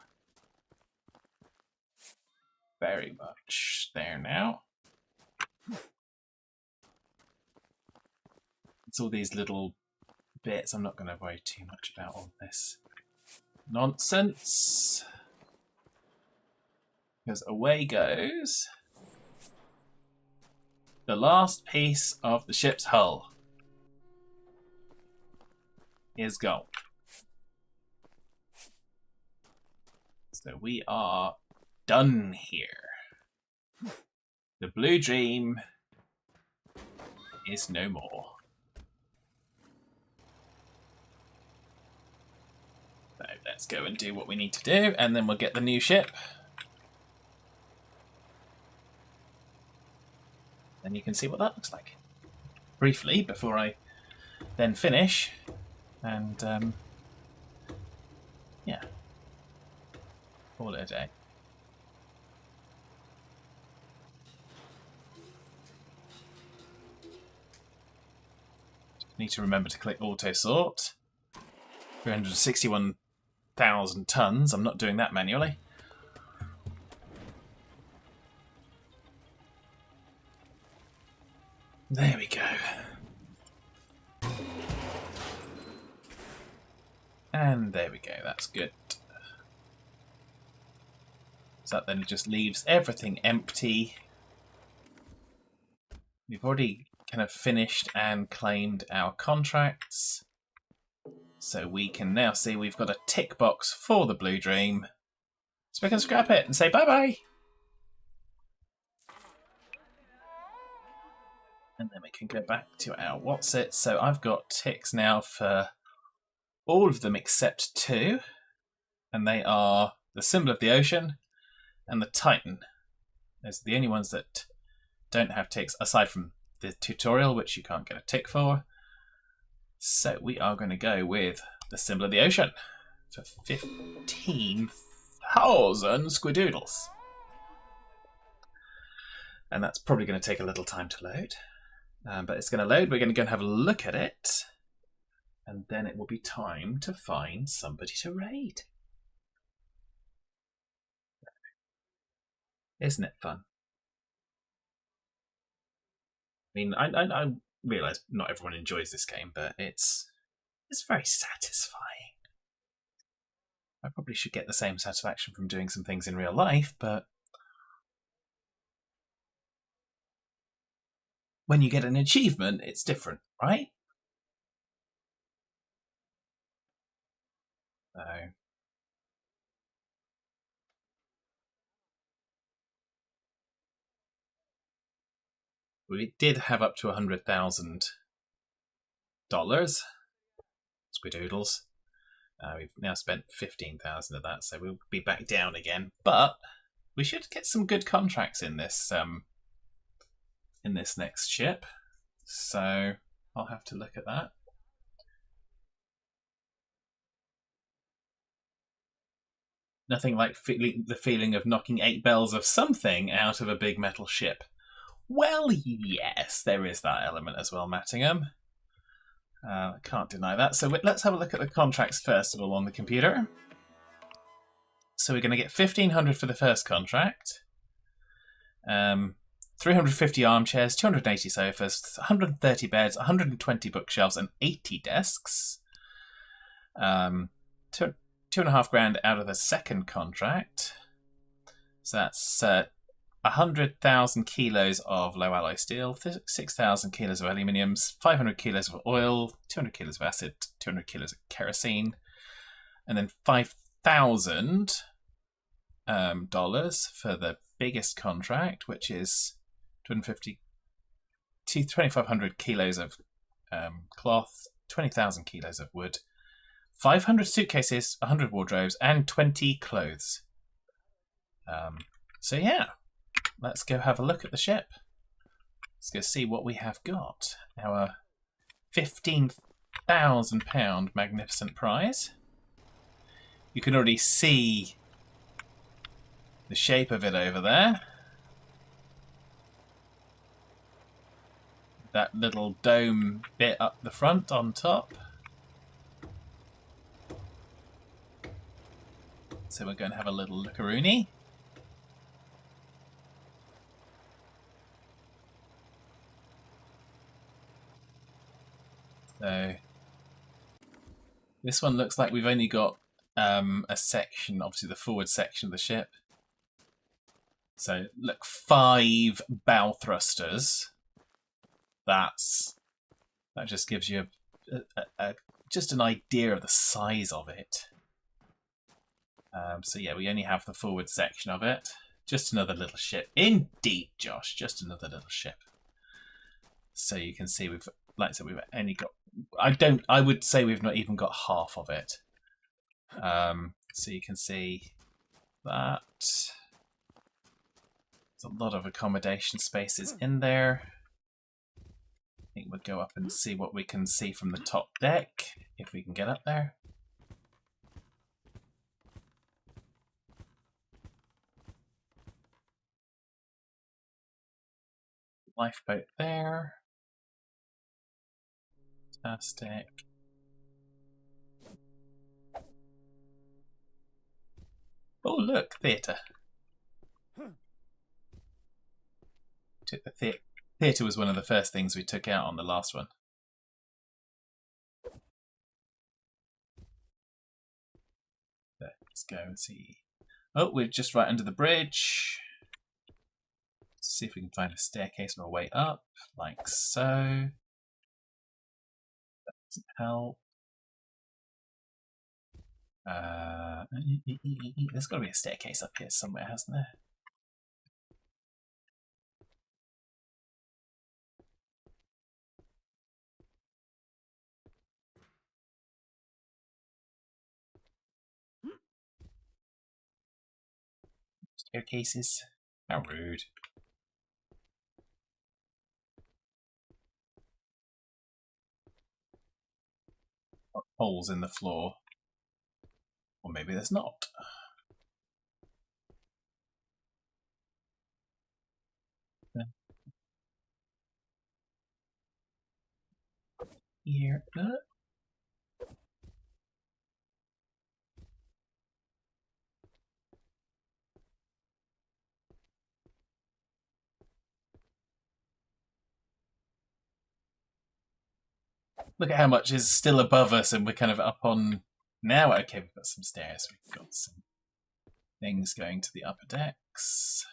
very much there now. It's all these little bits. I'm not going to worry too much about all this nonsense. Because away goes the last piece of the ship's hull. Is gone. So we are done here. The Blue Dream is no more. So let's go and do what we need to do, and then we'll get the new ship. And you can see what that looks like. Briefly, before I then finish. And, yeah. Call it a day. Need to remember to click auto sort. 361,000 tons. I'm not doing that manually. There we go. And there we go. That's good. So that then just leaves everything empty. We've already kind of finished and claimed our contracts. So we can now see we've got a tick box for the Blue Dream. So we can scrap it and say bye-bye. And then we can go back to our what's it. So I've got ticks now for all of them except two. And they are the Symbol of the Ocean and the Titan. Those are the only ones that don't have ticks, aside from the tutorial, which you can't get a tick for. So we are going to go with the Symbol of the Ocean for 15,000 squidoodles. And that's probably going to take a little time to load. But it's going to load. We're going to go and have a look at it. And then it will be time to find somebody to raid. Isn't it fun? I mean, I realise not everyone enjoys this game, but it's very satisfying. I probably should get the same satisfaction from doing some things in real life, but when you get an achievement, it's different, right? So we did have up to $100,000 squidoodles. We've now spent 15,000 of that, so we'll be back down again. But we should get some good contracts in this next ship. So I'll have to look at that. Nothing like the feeling of knocking 8 bells of something out of a big metal ship. Well, yes, there is that element as well, Mattingham. I can't deny that. So let's have a look at the contracts first of all on the computer. So we're going to get 1,500 for the first contract. 350 armchairs, 280 sofas, 130 beds, 120 bookshelves, and 80 desks. 2.5 grand out of the second contract. So that's 100,000 kilos of low alloy steel, 6,000 kilos of aluminium, 500 kilos of oil, 200 kilos of acid, 200 kilos of kerosene, and then $5,000 for the biggest contract, which is 2,500 kilos of cloth, 20,000 kilos of wood, 500 suitcases, 100 wardrobes, and 20 clothes. So yeah, let's go have a look at the ship. Let's go see what we have got. Our £15,000 magnificent prize. You can already see the shape of it over there. That little dome bit up the front on top. So we're going to have a little look-a-rooney. So this one looks like we've only got a section, obviously the forward section of the ship. So look, 5 bow thrusters. That just gives you just an idea of the size of it. So yeah, we only have the forward section of it. Just another little ship. Indeed, Josh, just another little ship. So you can see we've, like I said, we've only got. I would say we've not even got half of it. So you can see that there's a lot of accommodation spaces in there. I think we'll go up and see what we can see from the top deck, if we can get up there. Lifeboat there. Fantastic. Oh look, theatre. Took the theatre was one of the first things we took out on the last one. Let's go and see. Oh, we're just right under the bridge. Let's see if we can find a staircase on our way up, like so. That doesn't help. There's got to be a staircase up here somewhere, hasn't there? Staircases? How rude. Holes in the floor. Or maybe there's not. Here. Look at how much is still above us and we're kind of up on now. Okay, we've got some stairs. We've got some things going to the upper decks.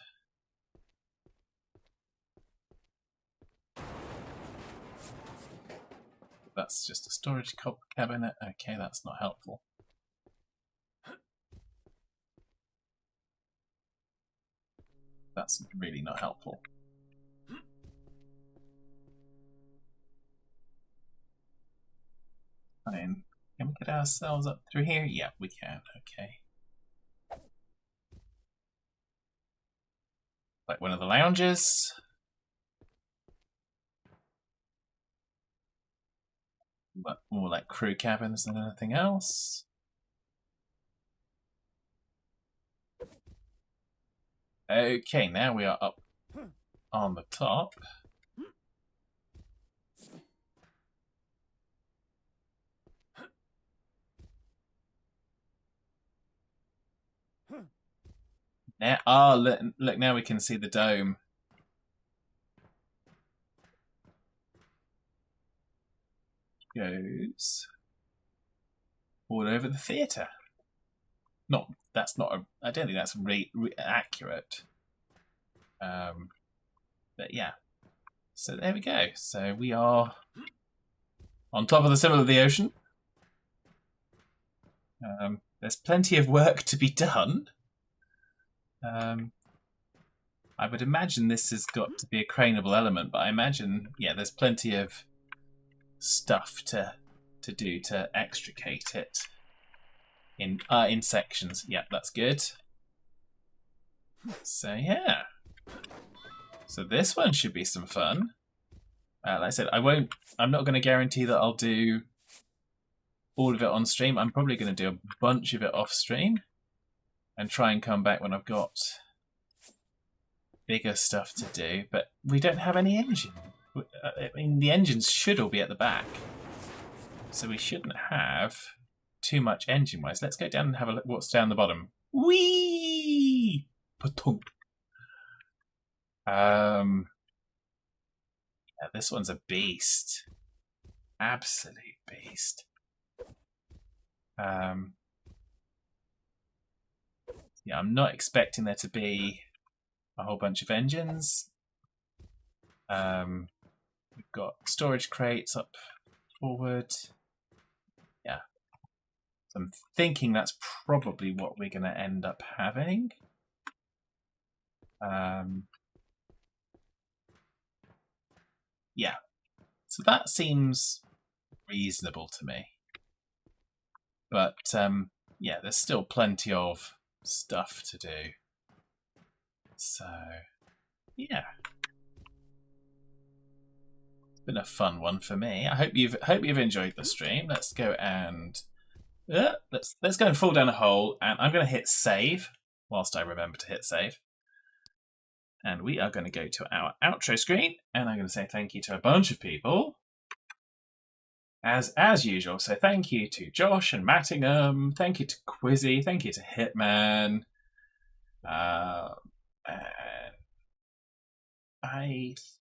That's just a storage cabinet. Okay, that's not helpful. That's really not helpful. Fine. Can we get ourselves up through here? Yeah, we can. Okay. Like one of the lounges. But more like crew cabins than anything else. Okay, now we are up on the top. Look, now we can see the dome. Goes all over the theatre. I don't think that's accurate. But yeah. So there we go. So we are on top of the Symbol of the Ocean. There's plenty of work to be done. I would imagine this has got to be a craneable element, but I imagine, yeah, there's plenty of stuff to do to extricate it in sections. Yeah, that's good. So yeah. So this one should be some fun. Like I said, I'm not going to guarantee that I'll do all of it on stream. I'm probably going to do a bunch of it off stream and try and come back when I've got bigger stuff to do. But we don't have any engine. I mean, the engines should all be at the back, so we shouldn't have too much engine-wise. Let's go down and have a look what's down the bottom. Whee! Patunk. Yeah, this one's a beast. Absolute beast. Yeah, I'm not expecting there to be a whole bunch of engines. We've got storage crates up forward. Yeah. So I'm thinking that's probably what we're going to end up having. Yeah. So that seems reasonable to me. But yeah, there's still plenty of stuff to do. So yeah. Been a fun one for me. I hope you've enjoyed the stream. Let's go and let's go and fall down a hole, and I'm going to hit save whilst I remember to hit save. And we are going to go to our outro screen, and I'm going to say thank you to a bunch of people as usual. So thank you to Josh and Mattingham, thank you to Quizzy, thank you to Hitman,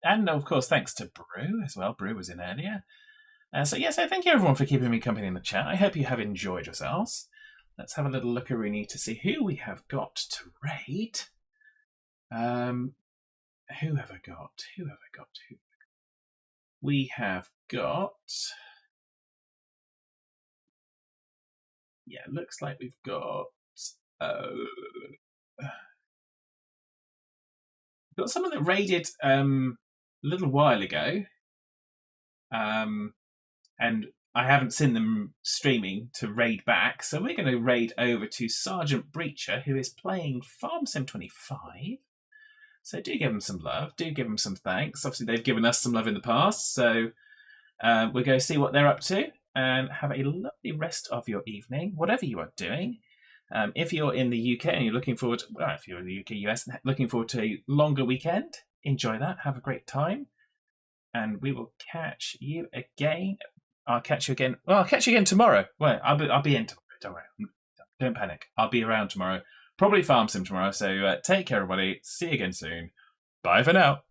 and of course thanks to Brew as well. Brew was in earlier. So thank you everyone for keeping me company in the chat. I hope you have enjoyed yourselves. Let's have a little lookaroo to see who we have got to raid. Who have I got? We have got... Yeah, looks like we've got... got someone that raided a little while ago, and I haven't seen them streaming to raid back, so we're going to raid over to Sergeant Breacher, who is playing Farm Sim 25. So do give them some love, do give them some thanks. Obviously they've given us some love in the past, so we're going to see what they're up to, and have a lovely rest of your evening, whatever you are doing. If you're in the UK and you're looking forward, if you're in the UK, US, looking forward to a longer weekend, enjoy that, have a great time, and we will catch you again. I'll catch you again. Well, I'll catch you again tomorrow. Well, I'll be in tomorrow. Don't worry, don't panic. I'll be around tomorrow. Probably Farm Sim tomorrow. So take care, everybody. See you again soon. Bye for now.